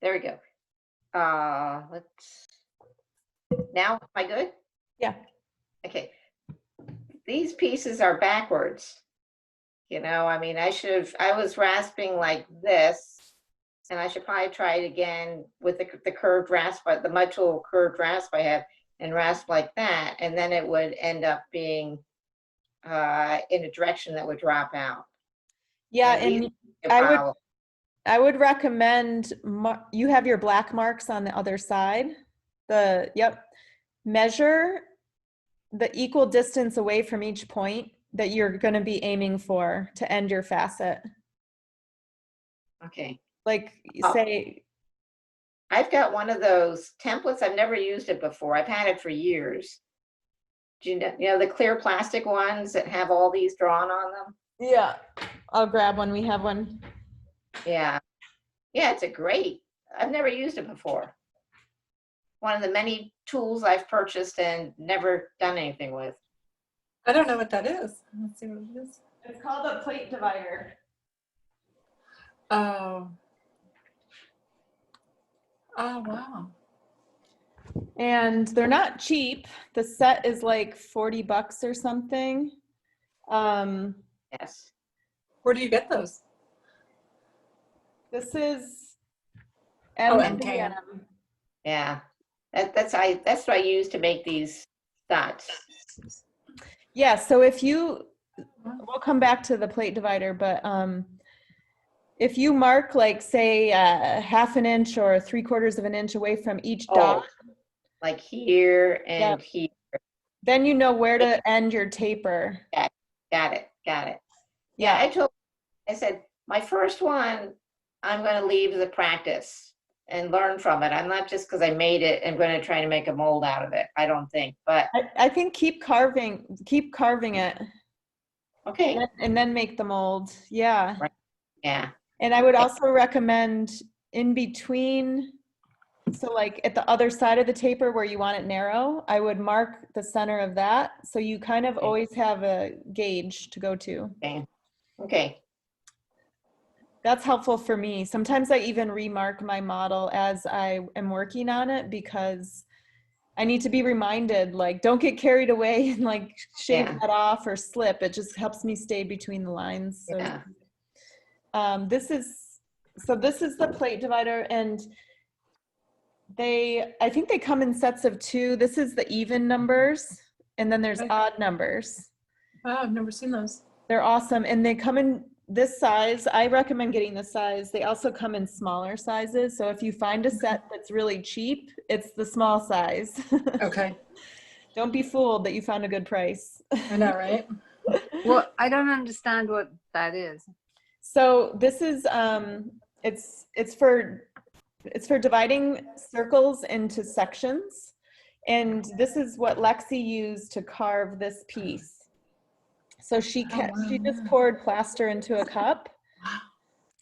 There we go. Now, am I good?
Yeah.
Okay. These pieces are backwards. You know, I mean, I was rasping like this, and I should probably try it again with the curved rasp, but the much little curved rasp I have, and rasp like that, and then it would end up being in a direction that would drop out.
Yeah,
And these
and
are probably-
I would recommend you have your black marks on the other side. Yep. Measure the equal distance away from each point that you're going to be aiming for to end your facet.
Okay.
Like say,
I've got one of those templates. I've never used it before. I've had it for years. Do you know the clear plastic ones that have all these drawn on them?
yeah, I'll grab one. We have one.
Yeah. Yeah, it's I've never used it before. One of the many tools I've purchased and never done anything with.
I don't know what that is. Let's see what it is.
It's called a plate divider.
Oh. Oh, wow.
And they're not cheap. The set is like 40 bucks or something.
Yes.
Where do you get those?
This is
Oh,
MKM.
Yeah. That's what I use to make these dots.
Yeah, so we'll come back to the plate divider, but if you mark like say half an inch or 3/4 of an inch away from each dot,
like here and here.
then you know where to end your taper.
Got it. Yeah, I said, my first one, I'm going to leave as a practice and learn from it. I'm not just because I made it, I'm going to try to make a mold out of it. I don't think, but.
I think keep carving it.
Okay.
And then make the mold. Yeah.
Right. Yeah.
And I would also recommend in between, so like at the other side of the taper where you want it narrow, I would mark the center of that. So you kind of always have a gauge to go to.
Okay.
That's helpful for me. Sometimes I even remark my model as I am working on it because I need to be reminded, like, don't get carried away and like shave that off or slip. It just helps me stay between the lines. So this is the plate divider, and I think they come in sets of 2. This is the even numbers, and then there's odd numbers.
Wow, I've never seen those.
They're awesome, and they come in this size. I recommend getting this size. They also come in smaller sizes. So if you find a set that's really cheap, it's the small size.
Okay.
Don't be fooled that you found a good price.
I know, right?
Well, I don't understand what that is.
So this is it's for dividing circles into sections, and this is what Lexi used to carve this piece. So she just poured plaster into a cup,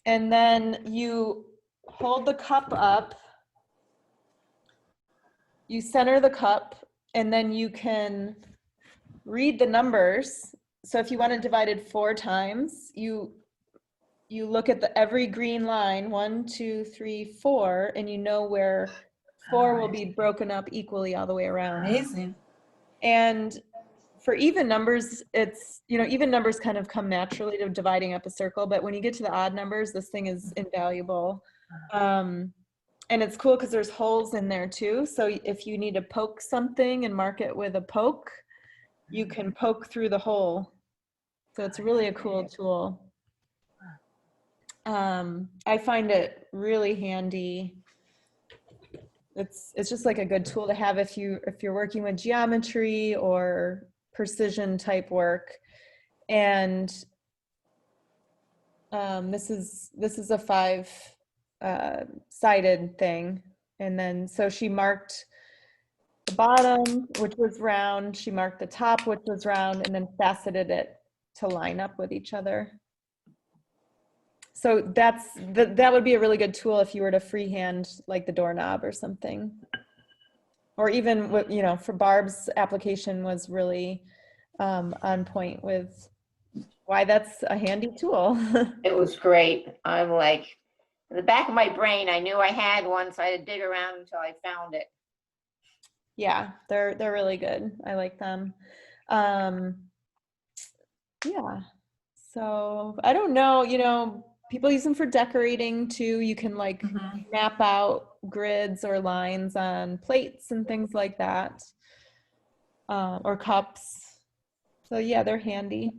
and then you hold the cup up, you center the cup, and then you can read the numbers. So if you want it divided 4 times, you look at every green line, 1, 2, 3, 4, and you know where 4 will be broken up equally all the way around.
Amazing.
And for even numbers, it's, even numbers kind of come naturally to dividing up a circle, but when you get to the odd numbers, this thing is invaluable. And it's cool because there's holes in there too. So if you need to poke something and mark it with a poke, you can poke through the hole. So it's really a cool tool. I find it really handy. It's just like a good tool to have if you're working with geometry or precision type work. And this is a 5 sided thing. And then so she marked the bottom, which was round, she marked the top, which was round, and then faceted it to line up with each other. So that would be a really good tool if you were to freehand like the doorknob or something. Or even with, for Barb's application was really on point with why that's a handy tool.
It was great. I'm like, in the back of my brain, I knew I had one, so I had to dig around until I found it.
Yeah, they're really good. I like them. Yeah. So I don't know, people use them for decorating too. You can like map out grids or lines on plates and things like that, or cups. So yeah, they're handy.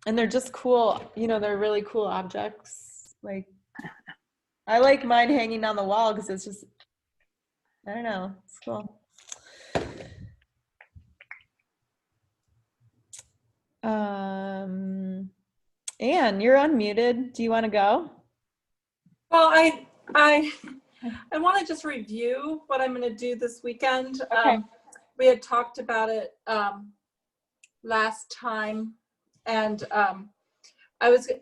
And they're just cool, they're really cool objects. Like, I like mine hanging on the wall because it's just, I don't know, it's cool. Anne, you're unmuted. Do you want to go?
Well, I want to just review what I'm going to do this weekend.
Okay.
We had talked about it last time, and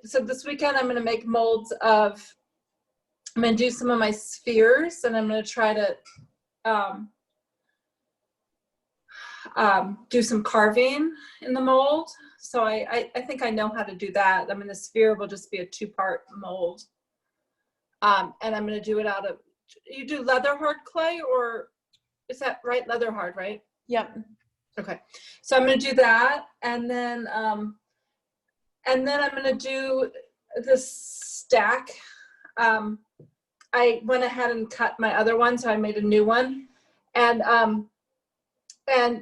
so this weekend I'm going to make molds of. I'm going to do some of my spheres, and I'm going to try to do some carving in the mold. So I think I know how to do that. I mean, the sphere will just be a 2-part mold. And I'm going to do it out of, you do leather hard clay, or is that right? Leather hard, right?
Yep.
Okay. So I'm going to do that. And then I'm going to do this stack. I went ahead and cut my other one, so I made a new one. And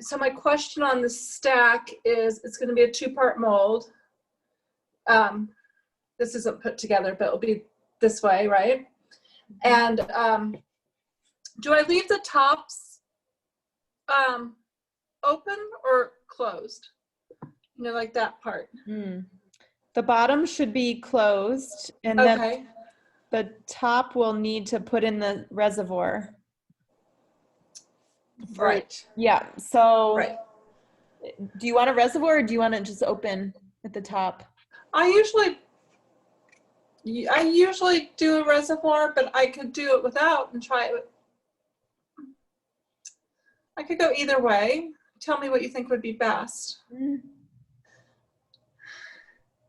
so my question on the stack is, it's going to be a 2-part mold. This isn't put together, but it'll be this way, right? And do I leave the tops open or closed? Like that part.
The bottom should be closed, and
Okay.
then the top will need to put in the reservoir.
Right.
Yeah. So
Right.
do you want a reservoir, or do you want it just open at the top?
I usually do a reservoir, but I could do it without and try it. I could go either way. Tell me what you think would be best.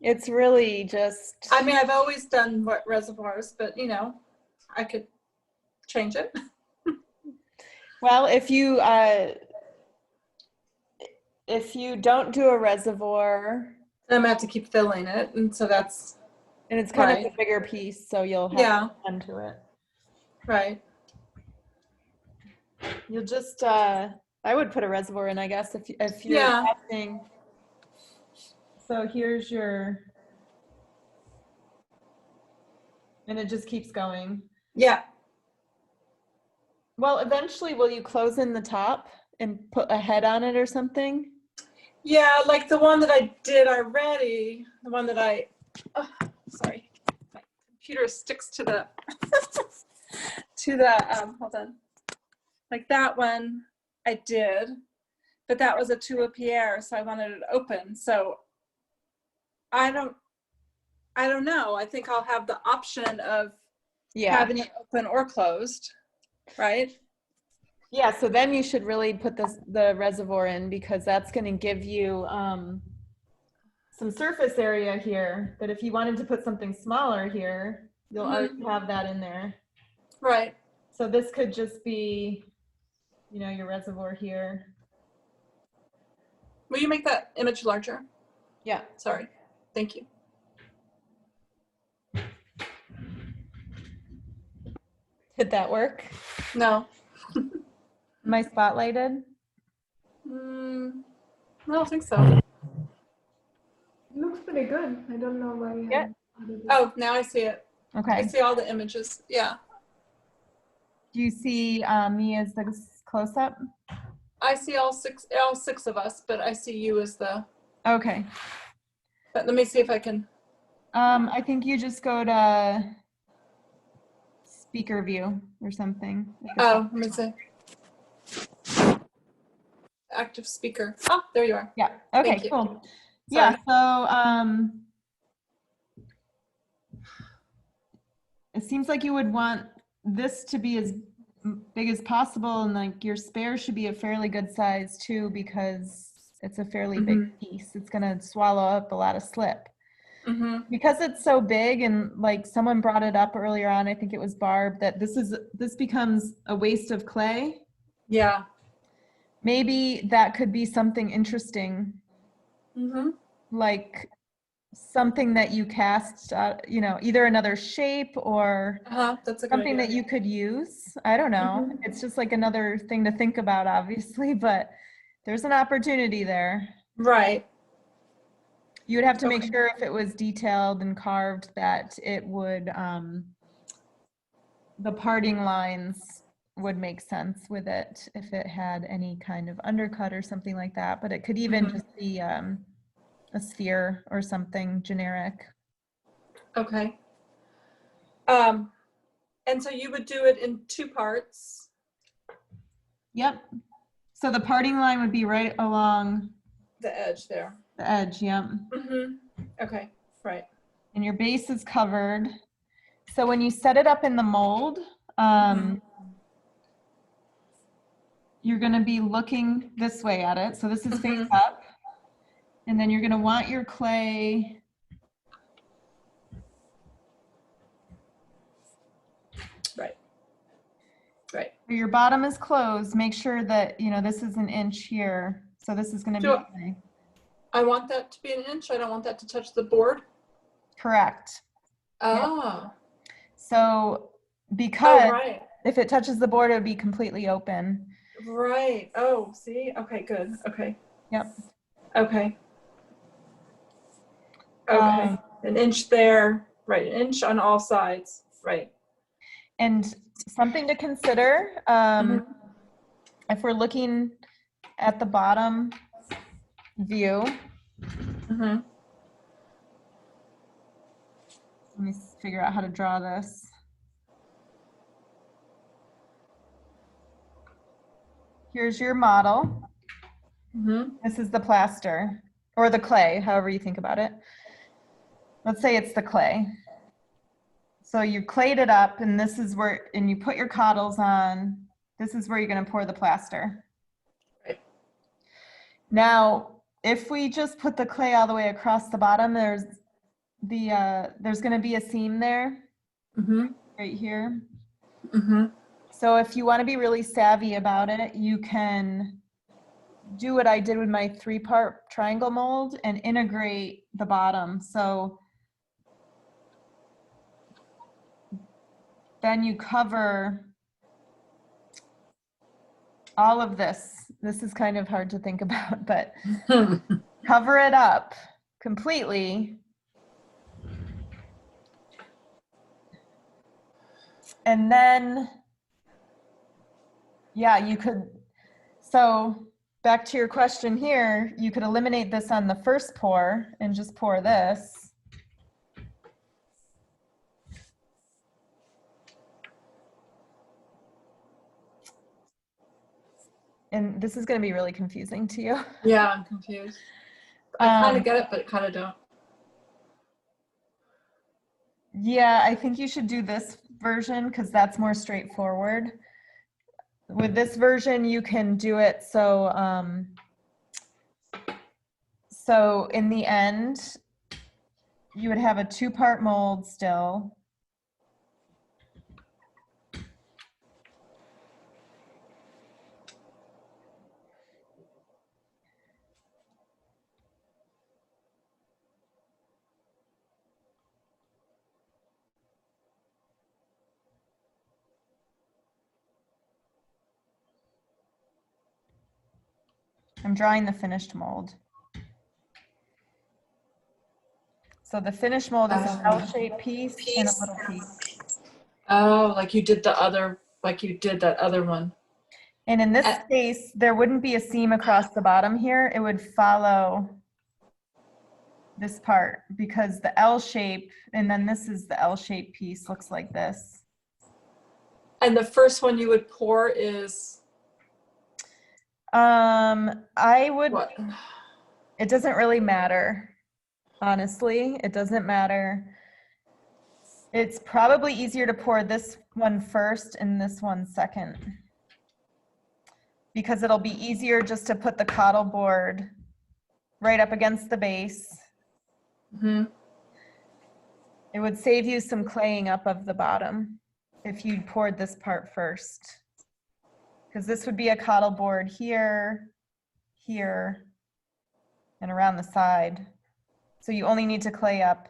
It's really just,
I mean, I've always done reservoirs, but I could change it.
well, if you don't do a reservoir,
I'm gonna have to keep filling it, and so that's
and it's kind of
right.
a bigger piece, so you'll have
Yeah.
to tend to it.
Right.
You'll just I would put a reservoir in, I guess, if you're
Yeah.
testing. So here's your, and it just keeps going.
Yeah.
Well, eventually, will you close in the top and put a head on it or something?
Yeah, like the one that I did already, the one that sorry, my computer sticks to the, hold on. Like that one I did, but that was a Tula Pierre, so I wanted it open. So I don't know. I think I'll have the option of having it open or closed, right?
Yeah, so then you should really put the reservoir in, because that's going to give you some surface area here. But if you wanted to put something smaller here, you'll already have that in there.
Right.
So this could just be, your reservoir here.
Will you make that image larger?
Yeah.
Sorry. Thank you.
Did that work?
No.
Am I spotlighted?
I don't think so.
It looks pretty good. I don't know why you
Yeah.
haven't added it.
Oh, now I see it. I
Okay.
see all the images. Yeah.
Do you see me as the close-up?
I see all six of us, but I see you as the,
Okay.
but let me see if I can.
I think you just go to speaker view or something.
Oh, let me see. Active speaker. Oh, there you are.
Yeah. Okay,
Thank you.
cool. Yeah, so it seems like you would want this to be as big as possible, and like your spare should be a fairly good size too, because it's a fairly big piece. It's gonna swallow up a lot of slip. Because it's so big, and like someone brought it up earlier on, I think it was Barb, that this becomes a waste of clay.
Yeah.
Maybe that could be something interesting, like something that you cast, you know, either another shape or
That's a good
something
idea.
that you could use. I don't know. It's just like another thing to think about, obviously, but there's an opportunity there.
Right.
You would have to make
Okay.
sure if it was detailed and carved that it would, the parting lines would make sense with it if it had any kind of undercut or something like that. But it could even just be a sphere or something generic.
Okay. And so you would do it in 2 parts.
Yep. So the parting line would be right along
The edge there.
the edge, yep.
Okay, right.
And your base is covered. So when you set it up in the mold, you're going to be looking this way at it. So this is face up. And then you're going to want your clay
Right.
where your bottom is closed. Make sure that, you know, this is an inch here. So this is going to be clay.
I want that to be an inch. I don't want that to touch the board.
Correct.
Oh.
So because
right.
if it touches the board, it would be completely open.
Right. Oh, see? Okay, good. Okay.
Yep.
Okay. Okay. An inch there. Right. An inch on all sides. Right.
And something to consider, if we're looking at the bottom view, let me figure out how to draw this. Here's your model. This is the plaster or the clay, however you think about it. Let's say it's the clay. So you clayed it up, and this is where, and you put your cottles on. This is where you're going to pour the plaster.
Right.
Now, if we just put the clay all the way across the bottom, there's going to be a seam there, right here. So if you want to be really savvy about it, you can do what I did with my 3-part triangle mold and integrate the bottom. So then you cover all of this. This is kind of hard to think about, but cover it up completely. And then, yeah, you could, so back to your question here, you could eliminate this on the first pour and just pour this. And this is going to be really confusing to you.
Yeah, I'm confused. I kind of get it, but kind of don't.
Yeah, I think you should do this version because that's more straightforward. With this version, you can do it so so in the end, you would have a 2-part mold still. I'm drawing the finished mold. So the finished mold is an L-shaped piece and a little piece.
Oh, like you did the other, like you did that other one.
And in this case, there wouldn't be a seam across the bottom here. It would follow this part because the L shape, and then this is the L-shaped piece, looks like this.
And the first one you would pour is
I would,
what?
it doesn't really matter. Honestly, it doesn't matter. It's probably easier to pour this one first and this one second, because it'll be easier just to put the coddle board right up against the base.
Mm-hmm.
It would save you some claying up of the bottom if you poured this part first, because this would be a coddle board here, here, and around the side. So you only need to clay up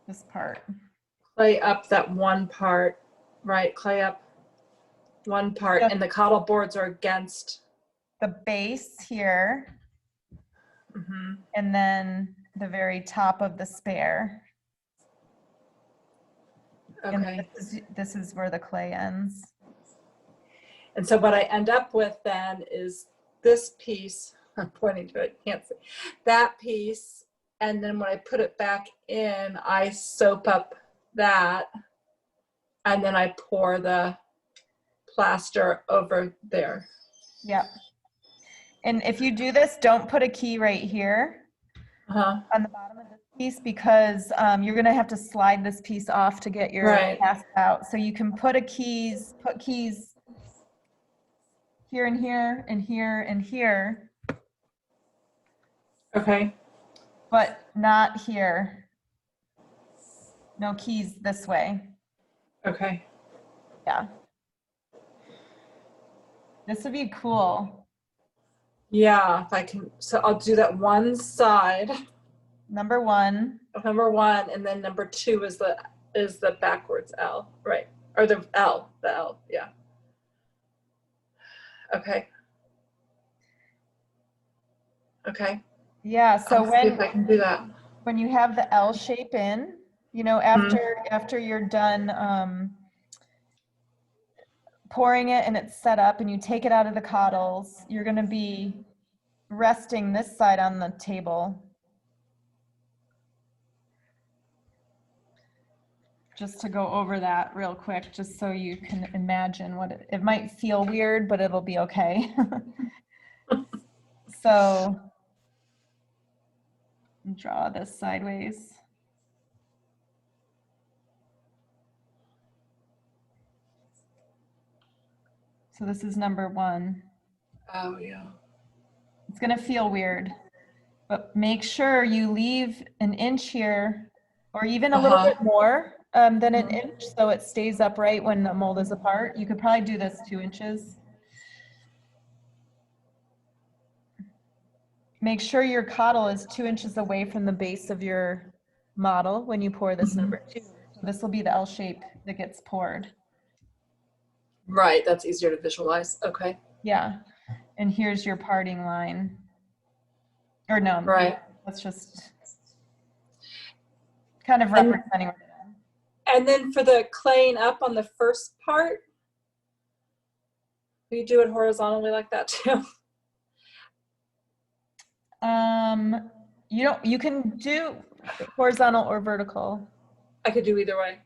this part.
Clay up that one part, right? Clay up one part,
Yep.
and the coddle boards are against.
The base here,
Mm-hmm.
and then the very top of the spare. And
Okay.
this is where the clay ends.
And so what I end up with then is this piece, I'm pointing to it, can't see, that piece, and then when I put it back in, I soap up that, and then I pour the plaster over there.
Yep. And if you do this, don't put a key right here
Uh-huh.
on the bottom of this piece, because you're gonna have to slide this piece off to get your
Right.
cast out. So you can put keys here and here and here and here,
Okay.
but not here. No keys this way.
Okay.
Yeah. This would be cool.
Yeah, if I can, so I'll do that one side,
Number one.
number one, and then number two is the backwards L, right? Or the L, yeah. Okay. Okay.
Yeah, so
I'll see if I can do that.
when you have the L shape in, you know, after you're done pouring it and it's set up and you take it out of the coddles, you're going to be resting this side on the table. Just to go over that real quick, just so you can imagine what it might feel weird, but it'll be okay. So draw this sideways. So this is number one.
Oh, yeah.
It's gonna feel weird, but make sure you leave an inch here, or even a little bit more than an inch, so it stays upright when the mold is apart. You could probably do this 2 inches. Make sure your coddle is 2 inches away from the base of your model when you pour this number two. So this will be the L shape that gets poured.
Right, that's easier to visualize. Okay.
Yeah, and here's your parting line. Or no,
Right.
that's just kind of representing.
And then for the claying up on the first part, you do it horizontally like that too.
You can do horizontal or vertical.
I could do either way.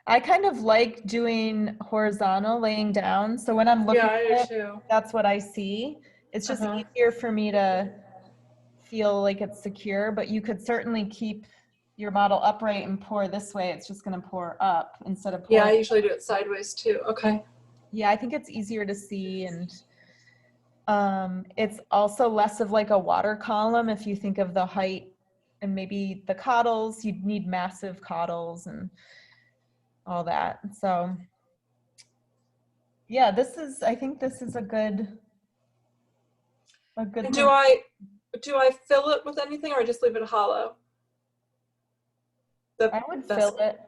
I kind of like doing horizontal, laying down. So when I'm looking
Yeah, I
at
do
it,
too.
that's what I see. It's just easier for me to feel like it's secure, but you could certainly keep your model upright and pour this way. It's just going to pour up instead of pouring.
Yeah, I usually do it sideways too. Okay.
Yeah, I think it's easier to see, and it's also less of like a water column. If you think of the height and maybe the coddles, you'd need massive coddles and all that. So yeah, I think this is a good
And
thing.
do I fill it with anything or just leave it hollow?
I would fill it.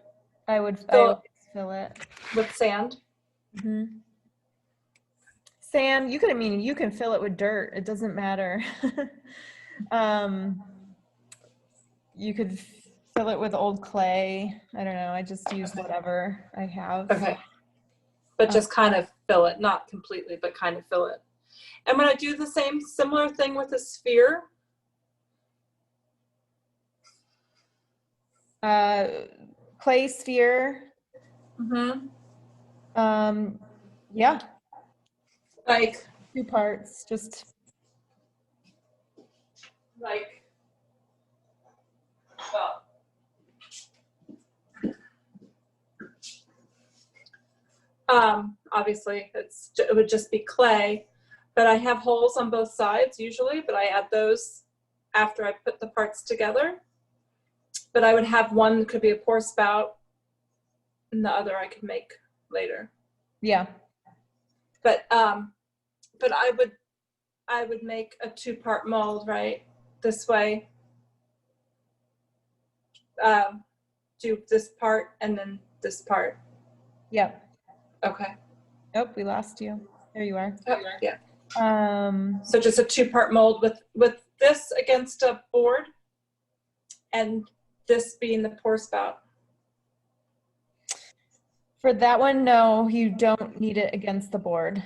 I would fill it.
With sand?
Mm-hmm. Sand, you could, I mean, you can fill it with dirt. It doesn't matter. You could fill it with old clay. I don't know. I just use whatever I have.
Okay. But just kind of fill it, not completely, but kind of fill it. I'm going to do the same similar thing with a sphere.
Clay sphere.
Mm-hmm.
Yeah,
Like
2 parts, just
well, obviously it would just be clay, but I have holes on both sides usually, but I add those after I put the parts together. But I would have one that could be a pour spout and the other I could make later.
yeah.
But I would make a 2-part mold, right? This way. Do this part and then this part.
Yep.
Okay.
Oh, we lost you. There you are.
Oh, yeah.
So
So just a 2-part mold with this against a board and this being the pour spout.
for that one, no, you don't need it against the board.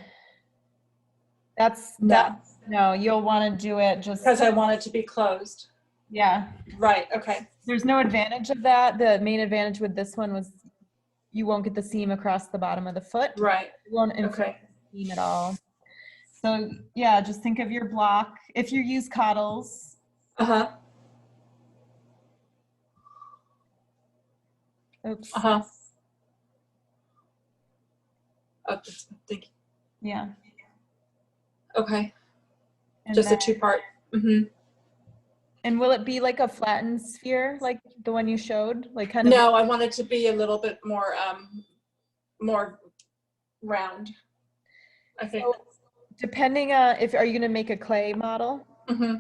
No, you'll want to do it just,
Because I want it to be closed.
yeah.
Right, okay.
There's no advantage of that. The main advantage with this one was you won't get the seam across the bottom of the foot.
Right,
You won't inflate
okay.
the seam at all. So yeah, just think of your block. If you use cottles,
Uh-huh,
oops,
uh-huh. Oh, thank you.
yeah.
Okay,
And
just a
then-
2-part. Mm-hmm.
And will it be like a flattened sphere, like the one you showed? Like kind of.
No, I want it to be a little bit more more round, I think.
So, depending on are you gonna make a clay model?
Mm-hmm.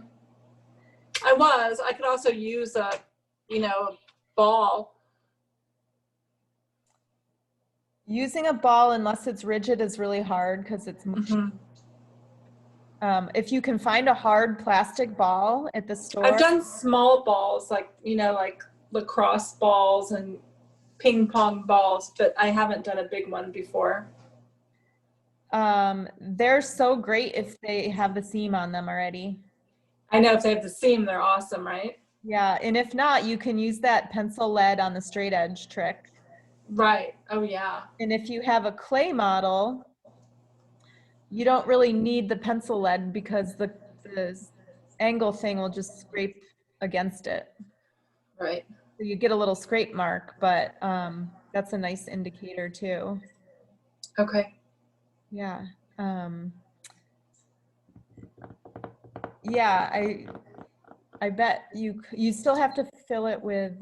I could also use a ball.
Using a ball, unless it's rigid, is really hard because it's mushy.
Mm-hmm.
If you can find a hard plastic ball at the store.
I've done small balls, like lacrosse balls and ping pong balls, but I haven't done a big one before.
They're so great if they have the seam on them already.
I know if they have the seam, they're awesome, right?
Yeah, and if not, you can use that pencil lead on the straight edge trick.
Right. Oh yeah.
And if you have a clay model, you don't really need the pencil lead because the angle thing will just scrape against it.
Right.
So you get a little scrape mark, but that's a nice indicator too.
Okay.
Yeah. Yeah, I bet you still have to fill it with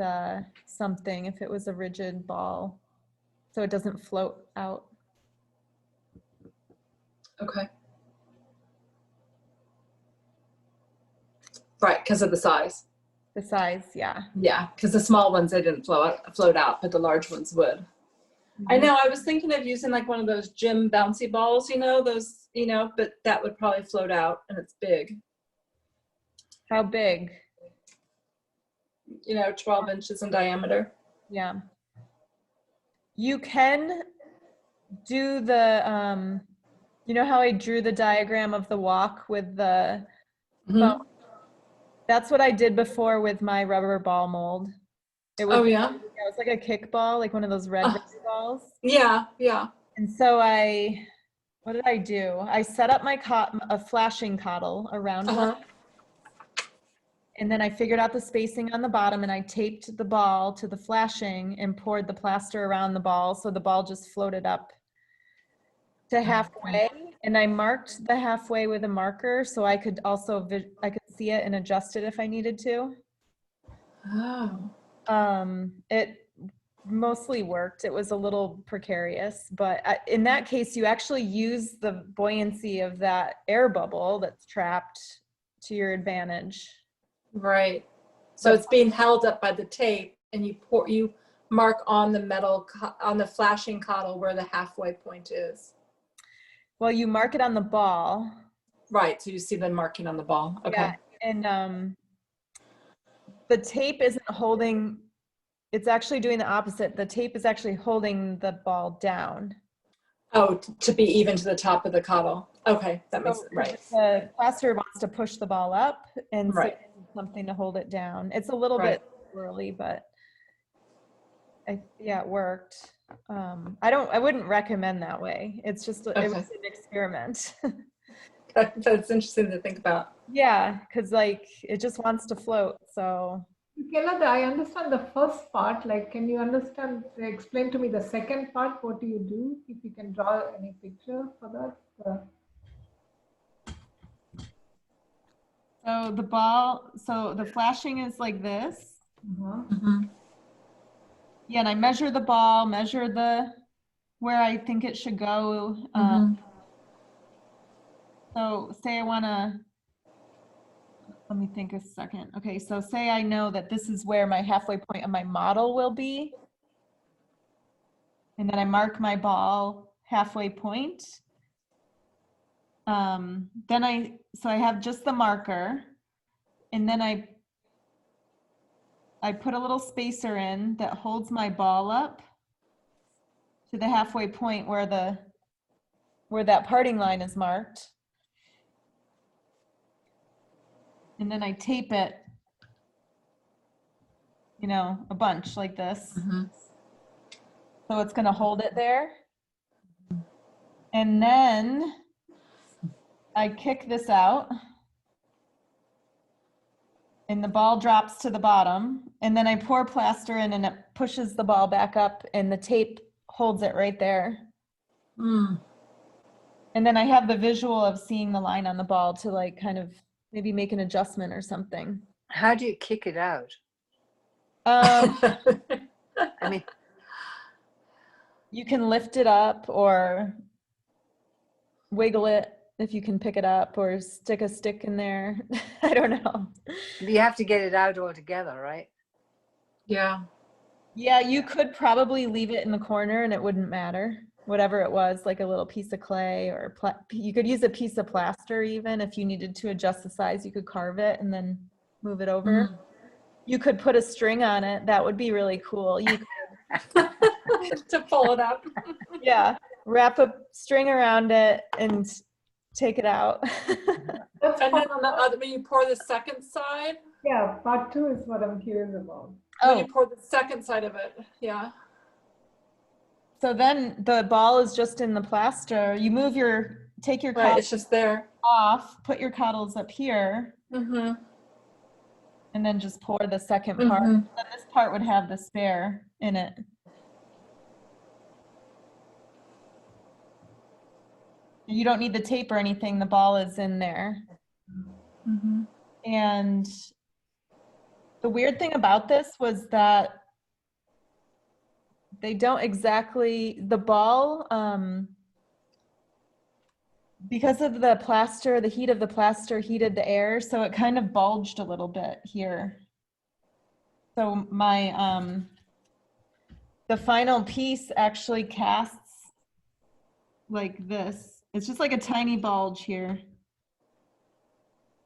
something if it was a rigid ball, so it doesn't float out.
Okay. Right, because of the size.
The size, yeah.
Yeah, because the small ones they didn't float out, but the large ones would. I know. I was thinking of using like one of those gym bouncy balls, those, but that would probably float out, and it's big.
How big?
12 inches in diameter.
Yeah. You can do the, how I drew the diagram of the walk with the
Mhm.
foam? That's what I did before with my rubber ball mold. It was,
Oh yeah.
it was like a kickball, like one of those red rubber balls.
Yeah. Yeah.
And so what did I do? I set up a flashing coddle around one.
Uh-huh.
And then I figured out the spacing on the bottom and I taped the ball to the flashing and poured the plaster around the ball. So the ball just floated up to halfway. And I marked the halfway with a marker so I could also, I could see it and adjust it if I needed to.
Oh.
It mostly worked. It was a little precarious, but in that case, you actually use the buoyancy of that air bubble that's trapped to your advantage.
Right. So it's being held up by the tape, and you mark on the metal on the flashing coddle where the halfway point is.
Well, you mark it on the ball.
Right, so you see the marking on the ball. Okay.
Yeah, and the tape isn't holding, it's actually doing the opposite. The tape is actually holding the ball down.
Oh, to be even to the top of the coddle. Okay, that makes it right.
The plaster wants to push the ball up, and so
Right.
it needs something to hold it down. It's a little
Right.
bit swirly, but yeah, it worked. I wouldn't recommend that way. It's just, it was
Okay.
an experiment.
That's interesting to think about.
Yeah, because like it just wants to float. So
Kayla, I understand the first part. Like, can you explain to me the second part? What do you do? If you can draw any picture for that.
so the ball, so the flashing is like this.
Uh-huh.
Yeah, and I measure the ball, measure where I think it should go. So say I want to, let me think a second. Okay, so say I know that this is where my halfway point of my model will be. And then I mark my ball halfway point. So I have just the marker, and then I put a little spacer in that holds my ball up to the halfway point where that parting line is marked. And then I tape it, a bunch like this. So it's going to hold it there. And then I kick this out. And the ball drops to the bottom. And then I pour plaster in, and it pushes the ball back up, and the tape holds it right there. And then I have the visual of seeing the line on the ball to like kind of maybe make an adjustment or something.
How do you kick it out?
I
mean,
you can lift it up or wiggle it if you can pick it up, or stick a stick in there. I don't know.
you have to get it out altogether, right?
Yeah.
Yeah, you could probably leave it in the corner and it wouldn't matter. Whatever it was, like a little piece of clay, or you could use a piece of plaster even if you needed to adjust the size. You could carve it and then move it over. You could put a string on it. That would be really cool. You could,
to pull it up.
yeah, wrap a string around it and take it out.
And then on the other, when you pour the second side.
Yeah, part 2 is what I'm curious about.
When you pour the second side of it, yeah.
So then the ball is just in the plaster. You take your
Right, it's just there.
off, put your coddles up here, and then just pour the second part. Then this part would have the spare in it. You don't need the tape or anything. The ball is in there. And the weird thing about this was that they don't exactly, the ball, because of the plaster, the heat of the plaster heated the air, so it kind of bulged a little bit here. So the final piece actually casts like this. It's just like a tiny bulge here.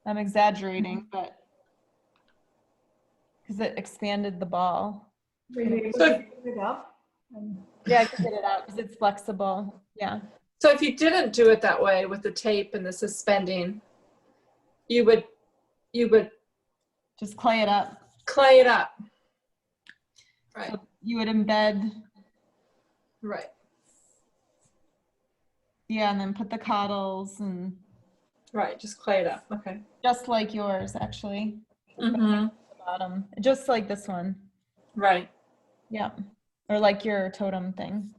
I'm exaggerating, but because it expanded the ball.
Were you able to pick it up?
Yeah, I can get it out because it's flexible. Yeah.
So if you didn't do it that way with the tape and the suspending, you would
just clay it up.
Clay it up. Right.
So you would embed.
Right.
Yeah, and then put the coddles and.
Right, just clay it up. Okay.
Just like yours, actually. The bottom, just like this one.
Right.
Yeah. Or like your totem thing.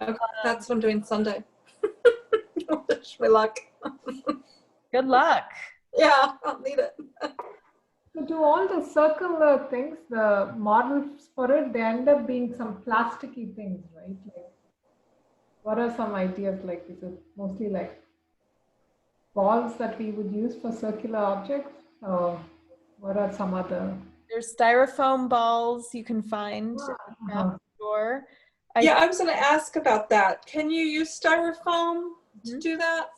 Okay, that's what I'm doing Sunday. Wish me luck.
Good luck.
Yeah, I'll need it.
So do all the circular things, the models for it, they end up being some plasticky things, right? Like, what are some ideas? Like, is it mostly like balls that we would use for circular objects, or what are some other?
There's styrofoam balls you can find at the store.
Yeah, I was going to ask about that. Can you use styrofoam to
Mhm.
do that?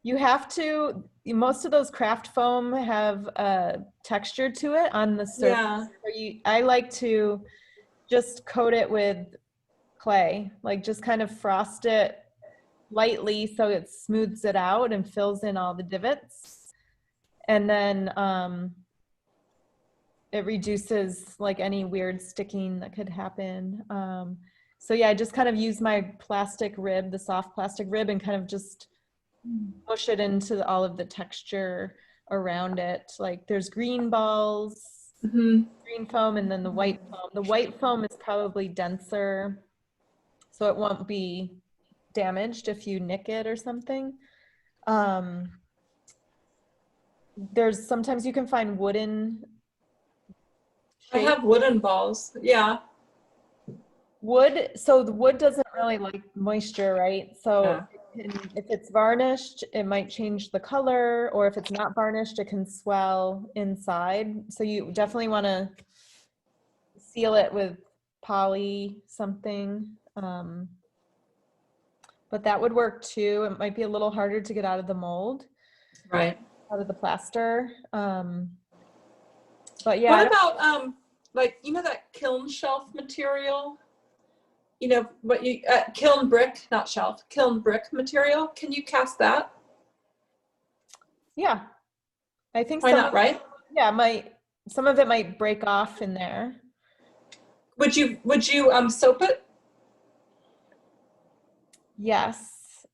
You have to, most of those craft foam have a texture to it on the surface.
Yeah.
I like to just coat it with clay, like just kind of frost it lightly so it smooths it out and fills in all the divots. And then it reduces like any weird sticking that could happen. So yeah, I just kind of use my plastic rib, the soft plastic rib, and kind of just push it into all of the texture around it. Like there's green balls,
Mm-hmm.
green foam, and then the white foam. The white foam is probably denser, so it won't be damaged if you nick it or something. There's sometimes you can find wooden
I
shape.
have wooden balls. Yeah.
Wood, so the wood doesn't really like moisture, right? So
Yeah.
if it's varnished, it might change the color, or if it's not varnished, it can swell inside. So you definitely want to seal it with poly something. But that would work too. It might be a little harder to get out of the mold,
Right.
out of the plaster. But yeah,
What about like that kiln shelf material? What you kiln brick, not shelf, kiln brick material. Can you cast that?
yeah, I think
Why
some
not,
of,
right?
yeah, some of it might break off in there.
Would you soap it?
Yes.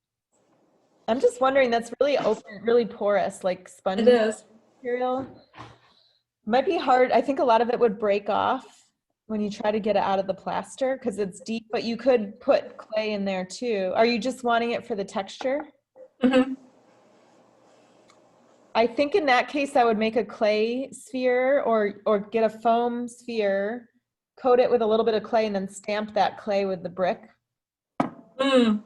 I'm just wondering, that's really open, really porous, like
It
sponge
is.
material. Might be hard. I think a lot of it would break off when you try to get it out of the plaster because it's deep, but you could put clay in there too. Are you just wanting it for the texture?
Mm-hmm.
I think in that case, I would make a clay sphere or get a foam sphere, coat it with a little bit of clay, and then stamp that clay with the brick.
Mm.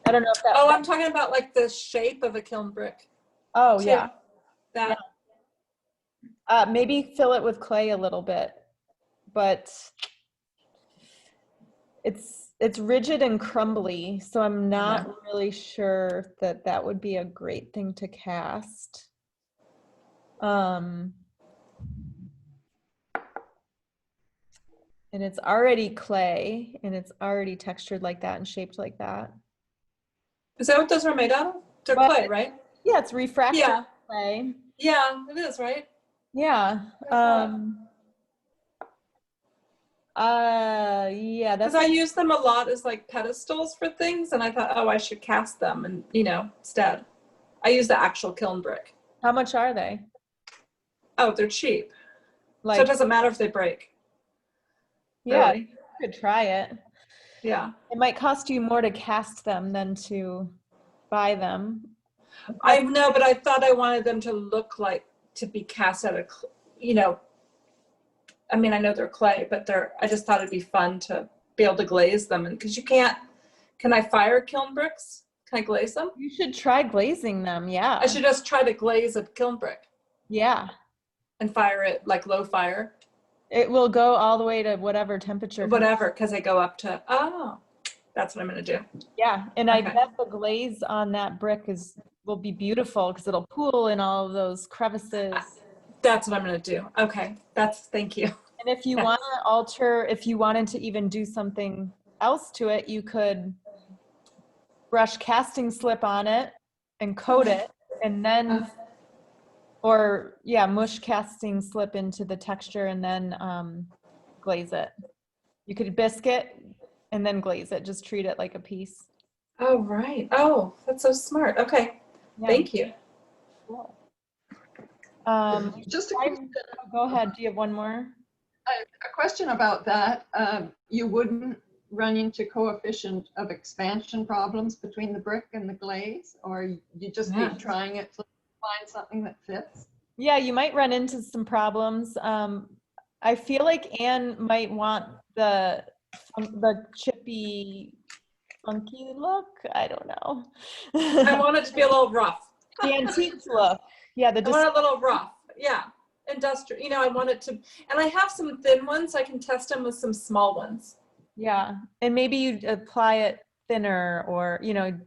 I don't know if that.
Oh, I'm talking about like the shape of a kiln brick.
Oh,
too.
yeah.
That.
Maybe fill it with clay a little bit, but it's rigid and crumbly, so I'm not really sure that that would be a great thing to cast. And it's already clay, and it's already textured like that and shaped like that.
Is that what those are made out of? They're
But-
clay, right?
Yeah, it's refractory
Yeah.
clay.
Yeah, it is, right?
Yeah. Yeah,
Because
that's
I use them a lot as like pedestals for things, and I thought, oh, I should cast them, and instead, I use the actual kiln brick.
how much are they?
Oh, they're cheap, so
Like,
it doesn't matter if they break.
yeah,
Really.
you could try it.
Yeah.
It might cost you more to cast them than to buy them.
I know, but I thought I wanted them to look like to be cast out of, I mean, I know they're clay, but I just thought it'd be fun to be able to glaze them. And because can I fire kiln bricks? Can I glaze them?
You should try glazing them. Yeah.
I should just try to glaze a kiln brick
Yeah.
and fire it like low fire,
It will go all the way to whatever temperature.
whatever, because I go up to, that's what I'm going to do.
Yeah. And I
Okay.
bet the glaze on that brick will be beautiful because it'll pool in all of those crevices.
That's what I'm going to do. Okay. Thank you.
And if you
Yes.
want to alter, if you wanted to even do something else to it, you could brush casting slip on it and coat it, and then, mush casting slip into the texture and then glaze it. You could biscuit and then glaze it. Just treat it like a piece.
Oh, right. Oh, that's so smart. Okay.
Yeah.
Thank you.
Cool.
Just a
Go ahead. Do you have one more?
question about that. You wouldn't run into coefficient of expansion problems between the brick and the glaze, or you just keep trying it to find something that fits?
Yeah, you might run into some problems. I feel like Anne might want the chippy, funky look. I don't know.
I want it to be a little rough.
The antique look. Yeah,
I want it a little rough. Yeah. Industrial. I want it to, and I have some thin ones. I can test them with some small ones.
Yeah. And maybe you apply it thinner or,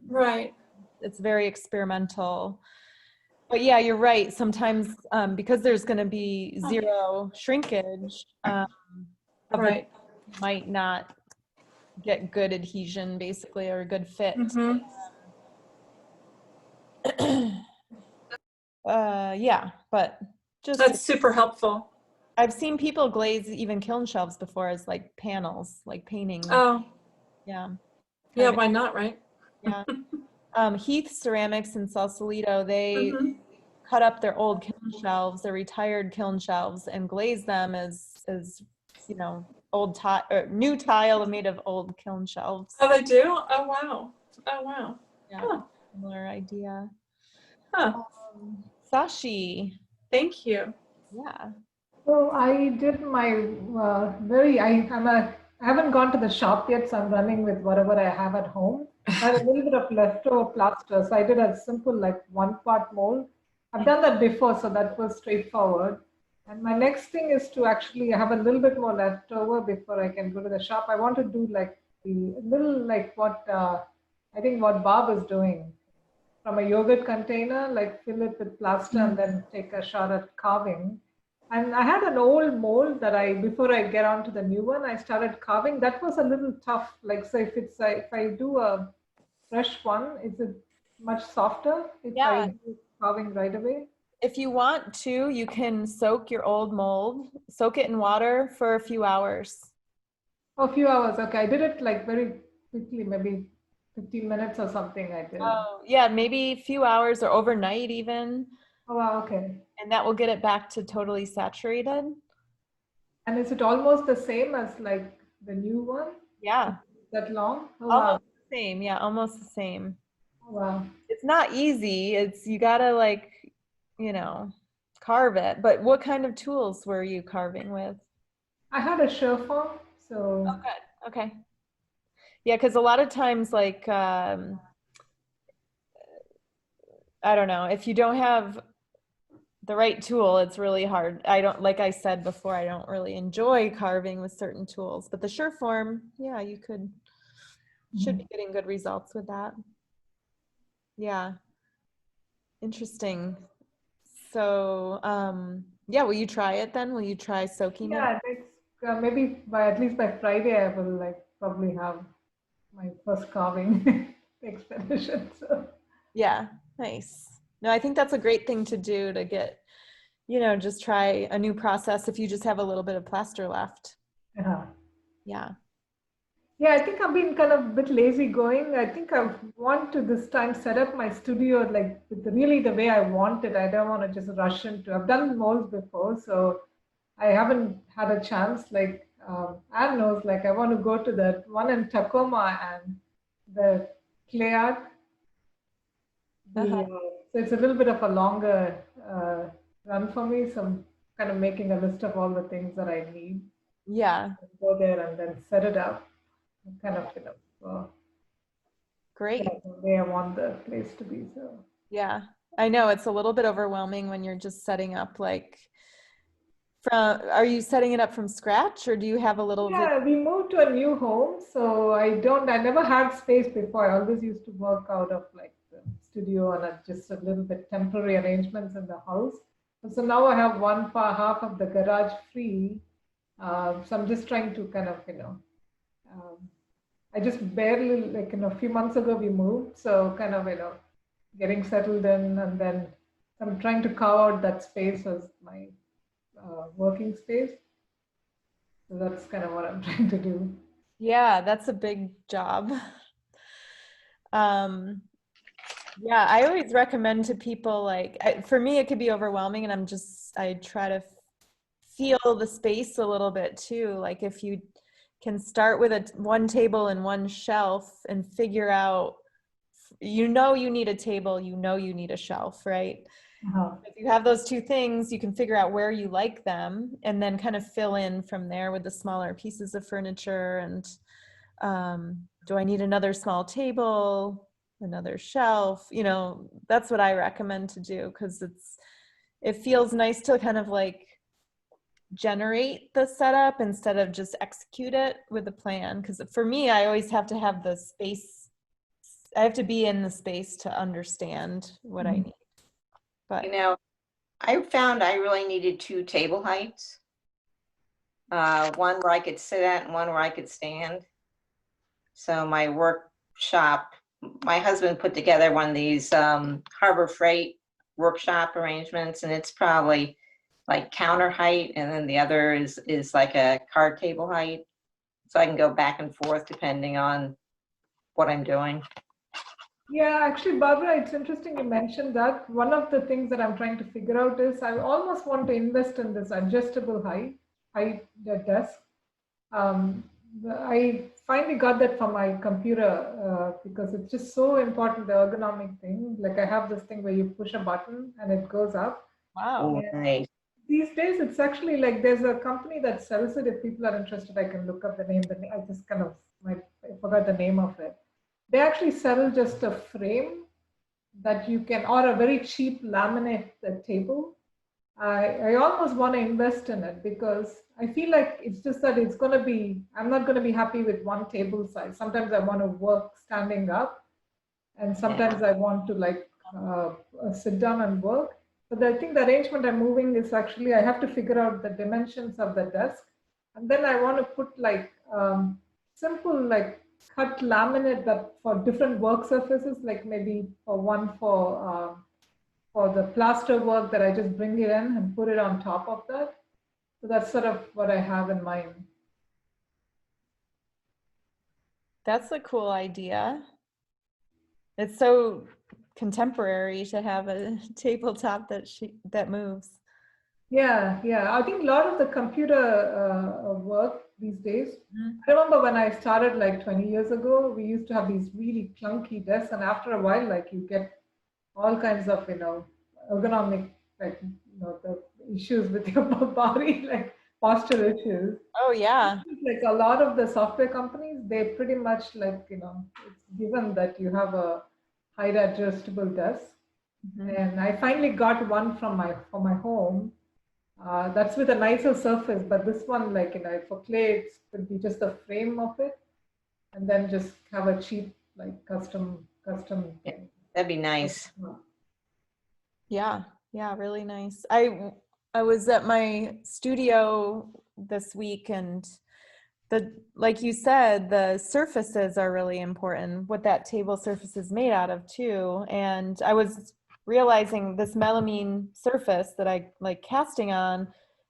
Right.
it's very experimental. But yeah, you're right. Sometimes because there's going to be zero shrinkage, of the
Right.
might not get good adhesion basically or a good fit.
Mhm.
Yeah, but just
That's super helpful.
I've seen people glaze even kiln shelves before as like panels, like painting.
Oh,
Yeah.
yeah,
Kind of-
why not, right?
yeah. Heath Ceramics in Sausalito, they
Mhm.
cut up their old kiln shelves, their retired kiln shelves, and glaze them as old tile or new tile made of old kiln shelves.
Oh, they do? Oh, wow. Oh, wow.
Yeah,
Huh.
similar idea.
Huh.
Sashi,
Thank you.
yeah.
So I did my I haven't gone to the shop yet, so I'm running with whatever I have at home. I had a little bit of leftover plaster, so I did a simple like 1-part mold. I've done that before, so that was straightforward. And my next thing is to actually have a little bit more leftover before I can go to the shop. I want to do like the little like what I think what Bob is doing from a yogurt container, like fill it with plaster and then take a shot at carving. And I had an old mold that before I get on to the new one, I started carving. That was a little tough. Like, so if I do a fresh one, is it much softer if I
Yeah.
do carving right away?
If you want to, you can soak your old mold, soak it in water for a few hours.
Oh, a few hours. Okay. I did it like very quickly, maybe 15 minutes or something I did.
Oh, yeah, maybe a few hours or overnight even,
Oh, wow. Okay.
and that will get it back to totally saturated.
And is it almost the same as like the new one?
Yeah,
That long? Oh, wow.
almost the same. Yeah, almost the same.
Oh, wow.
It's not easy. You gotta like, carve it. But what kind of tools were you carving with?
I had a Sherform, so
Oh, good. Okay. Yeah, because a lot of times, like, I don't know, if you don't have the right tool, it's really hard. Like I said before, I don't really enjoy carving with certain tools, but the Sureform, yeah, should be getting good results with that. Yeah. Interesting. So, yeah, will you try it then? Will you try soaking it?
yeah, next maybe by at least by Friday I will like probably have my first carving expedition. So
Yeah, nice. No, I think that's a great thing to do to get, just try a new process if you just have a little bit of plaster left.
yeah.
Yeah.
Yeah, I think I've been kind of a bit lazy going. I think I want to this time set up my studio like with really the way I want it. I don't want to just rush into. I've done molds before, so I haven't had a chance. Like Anne knows, like I want to go to the one in Tacoma and the clay art. So it's a little bit of a longer run for me. So I'm kind of making a list of all the things that I need.
Yeah.
Go there and then set it up. Kind of,
Great.
the way I want the place to be. So
Yeah. I know it's a little bit overwhelming when you're just setting up are you setting it up from scratch or do you have a little
yeah, we moved to a new home, so I never had space before. I always used to work out of like the studio and just a little bit temporary arrangements in the house. So now I have half of the garage free. So I'm just trying to kind of, I just barely, like, a few months ago we moved. So kind of, getting settled in, and then I'm trying to carve out that space as my working space. So that's kind of what I'm trying to do.
Yeah, that's a big job. Yeah, I always recommend to people for me, it could be overwhelming and I try to feel the space a little bit too. Like if you can start with one table and one shelf and figure out, you need a table, you need a shelf, right? If you have those two things, you can figure out where you like them and then kind of fill in from there with the smaller pieces of furniture. And do I need another small table, another shelf? That's what I recommend to do because it feels nice to kind of like generate the setup instead of just execute it with a plan. Because for me, I always have to have the space. I have to be in the space to understand what I need. But
You know, I found I really needed 2 table heights. One where I could sit at and one where I could stand. So my workshop, my husband put together one of these Harbor Freight workshop arrangements, and it's probably like counter height, and then the other is like a card table height. So I can go back and forth depending on what I'm doing.
Yeah, actually, Barbara, it's interesting you mentioned that. One of the things that I'm trying to figure out is I almost want to invest in this adjustable height desk. I finally got that for my computer because it's just so important, the ergonomic thing. Like I have this thing where you push a button and it goes up.
wow.
Oh, nice.
These days, it's actually like there's a company that sells it. If people are interested, I can look up the name. I just kind of I forgot the name of it. They actually sell just a frame that you can, or a very cheap laminate table. I almost want to invest in it because I feel like it's just that it's going to be, I'm not going to be happy with one table size. Sometimes I want to work standing up, and sometimes I want to like sit down and work. But I think the arrangement I'm moving is actually, I have to figure out the dimensions of the desk. And then I want to put like simple like cut laminate that for different work surfaces, like maybe for one for the plaster work that I just bring it in and put it on top of that. So that's sort of what I have in mind.
That's a cool idea. It's so contemporary to have a tabletop that moves.
Yeah, yeah. I think a lot of the computer work these days. I remember when I started like 20 years ago, we used to have these really clunky desks, and after a while, like you get all kinds of ergonomic like the issues with your body, like posture issues.
Oh yeah.
Like a lot of the software companies, they pretty much like it's given that you have a height adjustable desk. And I finally got one for my home. That's with a nicer surface, but this one, like for clay, it would be just the frame of it, and then just have a cheap, like custom thing.
That'd be nice.
Yeah, yeah, really nice. I was at my studio this week, and like you said, the surfaces are really important, what that table surface is made out of too. And I was realizing this melamine surface that I like casting on,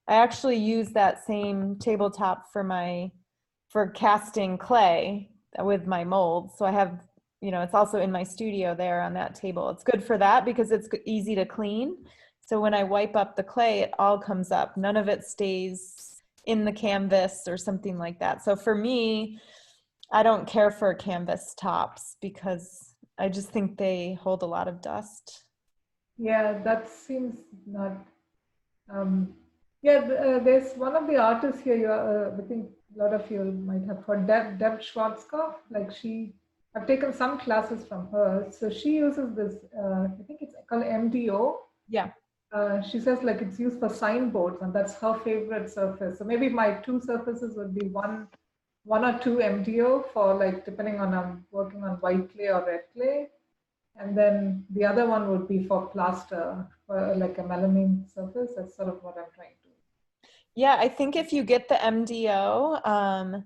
I actually use that same tabletop for casting clay with my molds. So I have, it's also in my studio there on that table. It's good for that because it's easy to clean. So when I wipe up the clay, it all comes up. None of it stays in the canvas or something like that. So for me, I don't care for canvas tops because I just think they hold a lot of dust.
Yeah, that seems not. Yeah, there's one of the artists here. I think a lot of you might have heard Deb Schwarzkopf. Like I've taken some classes from her. So she uses this. I think it's called MDO.
Yeah.
She says like it's used for signboards, and that's her favorite surface. So maybe my 2 surfaces would be one or 2 MDO for like depending on I'm working on white clay or red clay, and then the other one would be for plaster, for like a melamine surface. That's sort of what I'm trying to.
Yeah, I think if you get the MDO,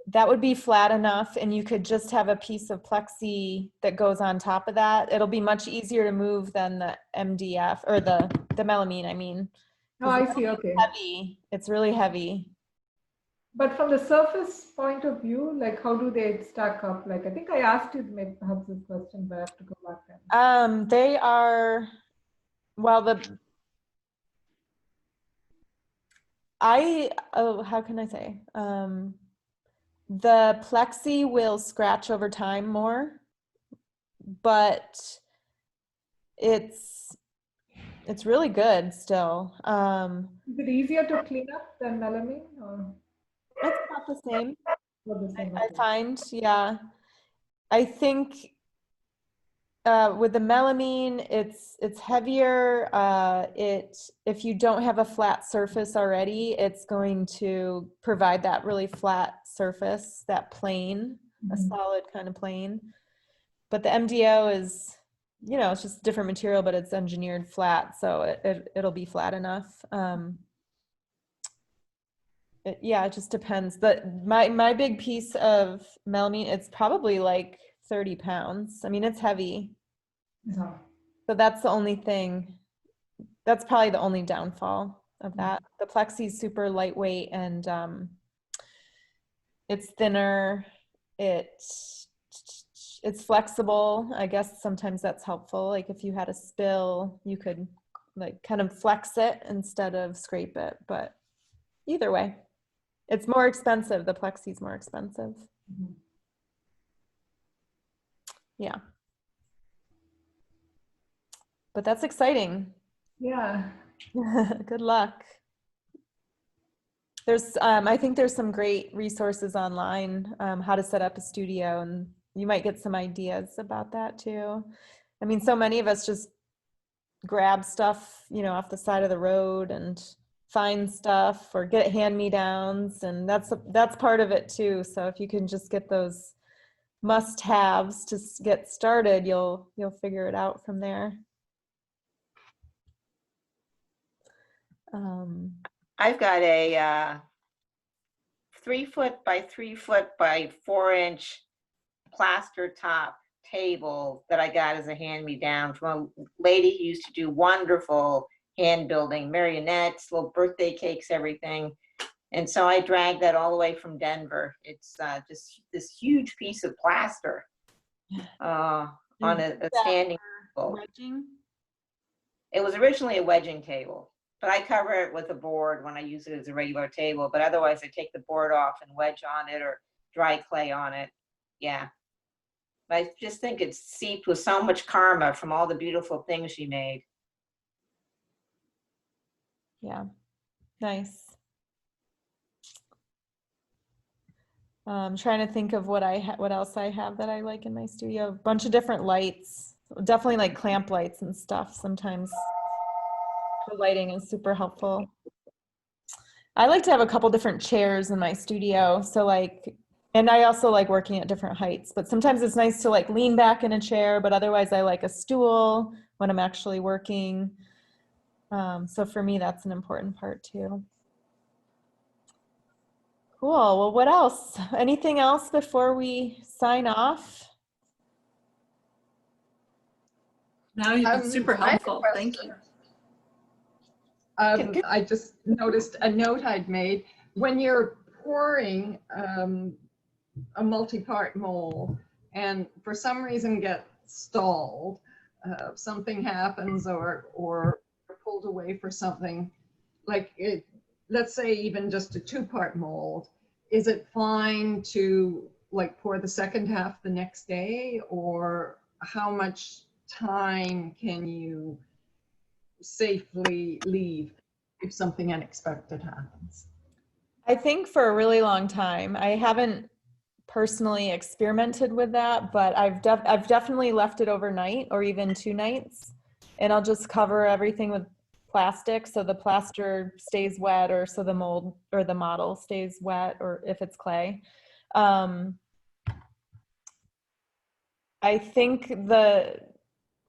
that would be flat enough, and you could just have a piece of plexi that goes on top of that. It'll be much easier to move than the MDF or the melamine, I mean.
Oh, I see. Okay.
Heavy. It's really heavy.
But from the surface point of view, like how do they stack up? Like I think I asked you maybe perhaps this question, but I have to go back then.
They are, well, how can I say? The plexi will scratch over time more, but it's really good still.
Is it easier to clean up than melamine, or
It's about the same.
about the same?
I find, yeah. I think with the melamine, it's heavier. If you don't have a flat surface already, it's going to provide that really flat surface, that plane, a solid kind of plane. But the MDO is, you know, it's just different material, but it's engineered flat, so it'll be flat enough. Yeah, it just depends. But my big piece of melamine, it's probably like 30 pounds. I mean, it's heavy.
Yeah.
So that's the only thing. That's probably the only downfall of that. The plexi is super lightweight and it's thinner. It's flexible. I guess sometimes that's helpful. Like if you had a spill, you could like kind of flex it instead of scrape it. But either way, it's more expensive. The plexi is more expensive. Yeah. But that's exciting.
Yeah.
Good luck. There's, I think there's some great resources online, how to set up a studio, and you might get some ideas about that too. I mean, so many of us just grab stuff, you know, off the side of the road and find stuff or get hand-me-downs, and that's part of it too. So if you can just get those must-haves to get started, you'll figure it out from there.
I've got a 3 foot by 3 foot by 4 inch plaster top table that I got as a hand-me-down from a lady who used to do wonderful hand building, marionettes, little birthday cakes, everything. And so I dragged that all the way from Denver. It's just this huge piece of plaster on a standing table.
Wedging?
It was originally a wedging table, but I cover it with a board when I use it as a regular table. But otherwise, I take the board off and wedge on it or dry clay on it. Yeah. But I just think it's seeped with so much karma from all the beautiful things she made.
Yeah, nice. I'm trying to think of what else I have that I like in my studio. A bunch of different lights, definitely like clamp lights and stuff. Sometimes the lighting is super helpful. I like to have a couple different chairs in my studio. So like, and I also like working at different heights, but sometimes it's nice to like lean back in a chair, but otherwise I like a stool when I'm actually working. So for me, that's an important part too. Cool. Well, what else? Anything else before we sign off?
No, you've been super
I have a
helpful. Thank you.
question. I just noticed a note I'd made. When you're pouring a multi-part mold and for some reason get stalled, something happens or pulled away for something, like let's say even just a 2-part mold, is it fine to like pour the second half the next day, or how much time can you safely leave if something unexpected happens?
I think for a really long time, I haven't personally experimented with that, but I've definitely left it overnight or even 2 nights, and I'll just cover everything with plastic so the plaster stays wet, or so the mold or the model stays wet, or if it's clay. I think the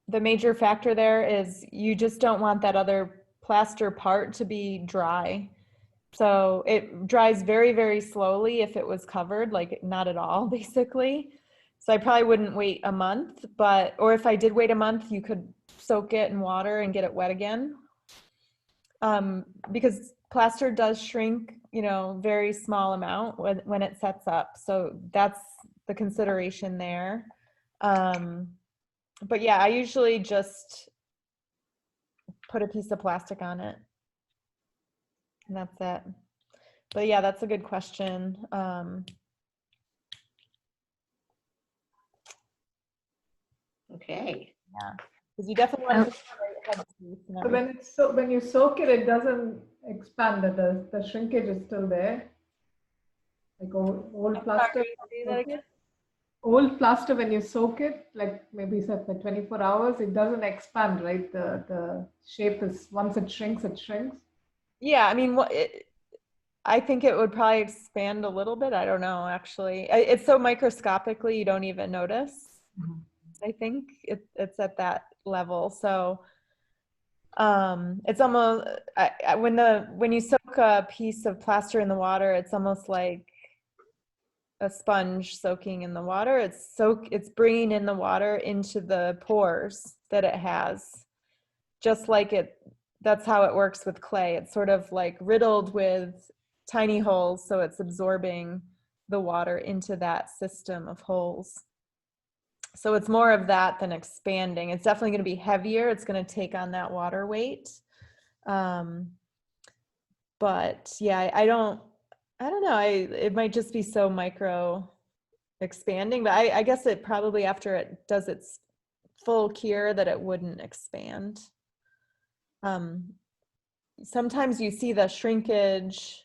major factor there is you just don't want that other plaster part to be dry. So it dries very, very slowly if it was covered, like not at all, basically. So I probably wouldn't wait a month, or if I did wait a month, you could soak it in water and get it wet again. Because plaster does shrink, you know, very small amount when it sets up. So that's the consideration there. But yeah, I usually just put a piece of plastic on it. And that's it. But yeah, that's a good question.
Okay.
Yeah, because you definitely want to
So when you soak it, it doesn't expand. The shrinkage is still there. Like old plastic.
Say that again?
old plaster, when you soak it, like maybe set for 24 hours, it doesn't expand, right? The shape is, once it shrinks, it shrinks.
Yeah, I mean, I think it would probably expand a little bit. I don't know, actually. It's so microscopically you don't even notice. I think it's at that level. So it's almost when you soak a piece of plaster in the water, it's almost like a sponge soaking in the water. It's bringing in the water into the pores that it has, just like that's how it works with clay. It's sort of like riddled with tiny holes, so it's absorbing the water into that system of holes. So it's more of that than expanding. It's definitely going to be heavier. It's going to take on that water weight. But yeah, I don't know. It might just be so micro expanding, but I guess it probably, after it does its full cure, that it wouldn't expand. Sometimes you see the shrinkage.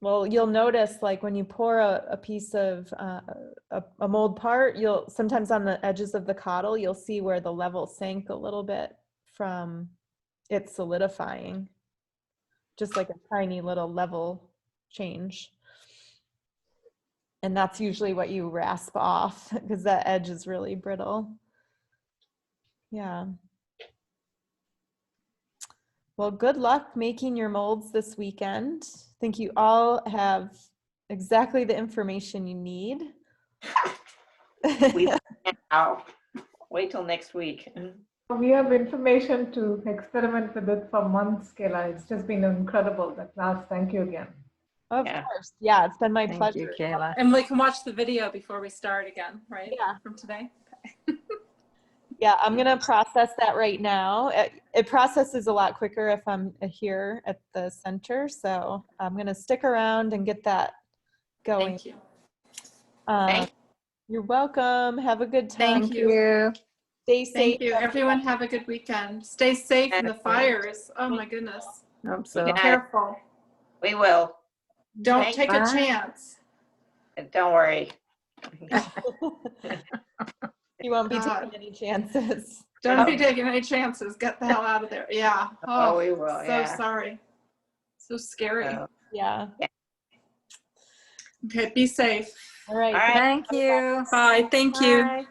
Well, you'll notice, like when you pour a piece of a mold part, you'll sometimes on the edges of the coddle, you'll see where the level sank a little bit from it solidifying, just like a tiny little level change. And that's usually what you rasp off, because that edge is really brittle. Yeah. Well, good luck making your molds this weekend. I think you all have exactly the information you need.
I'll wait till next week.
We have information to experiment with it for months, Kayla. It's just been incredible, the class. Thank you again.
Of
Yeah.
course. Yeah, it's been my
Thank
pleasure.
you, Kayla.
And we can watch the video before we start again, right?
Yeah.
From today.
Yeah, I'm going to process that right now. It processes a lot quicker if I'm here at the center. So I'm going to stick around and get that going.
Thank you.
Thank you.
You're welcome. Have a good time.
Thank you.
Stay safe.
Thank you. Everyone have a good weekend. Stay safe in the fires. Oh my goodness.
Hope
You
so.
got it.
Careful.
We will.
Don't
Thank
take a
Bye.
chance.
Don't worry.
You won't be
God.
taking any chances.
Don't be taking any chances. Get the hell out of there. Yeah.
Oh, we will,
So
yeah.
sorry. So scary.
So,
Yeah.
Okay, be safe.
All right.
All right.
Thank you.
Bye. Thank you.
Bye.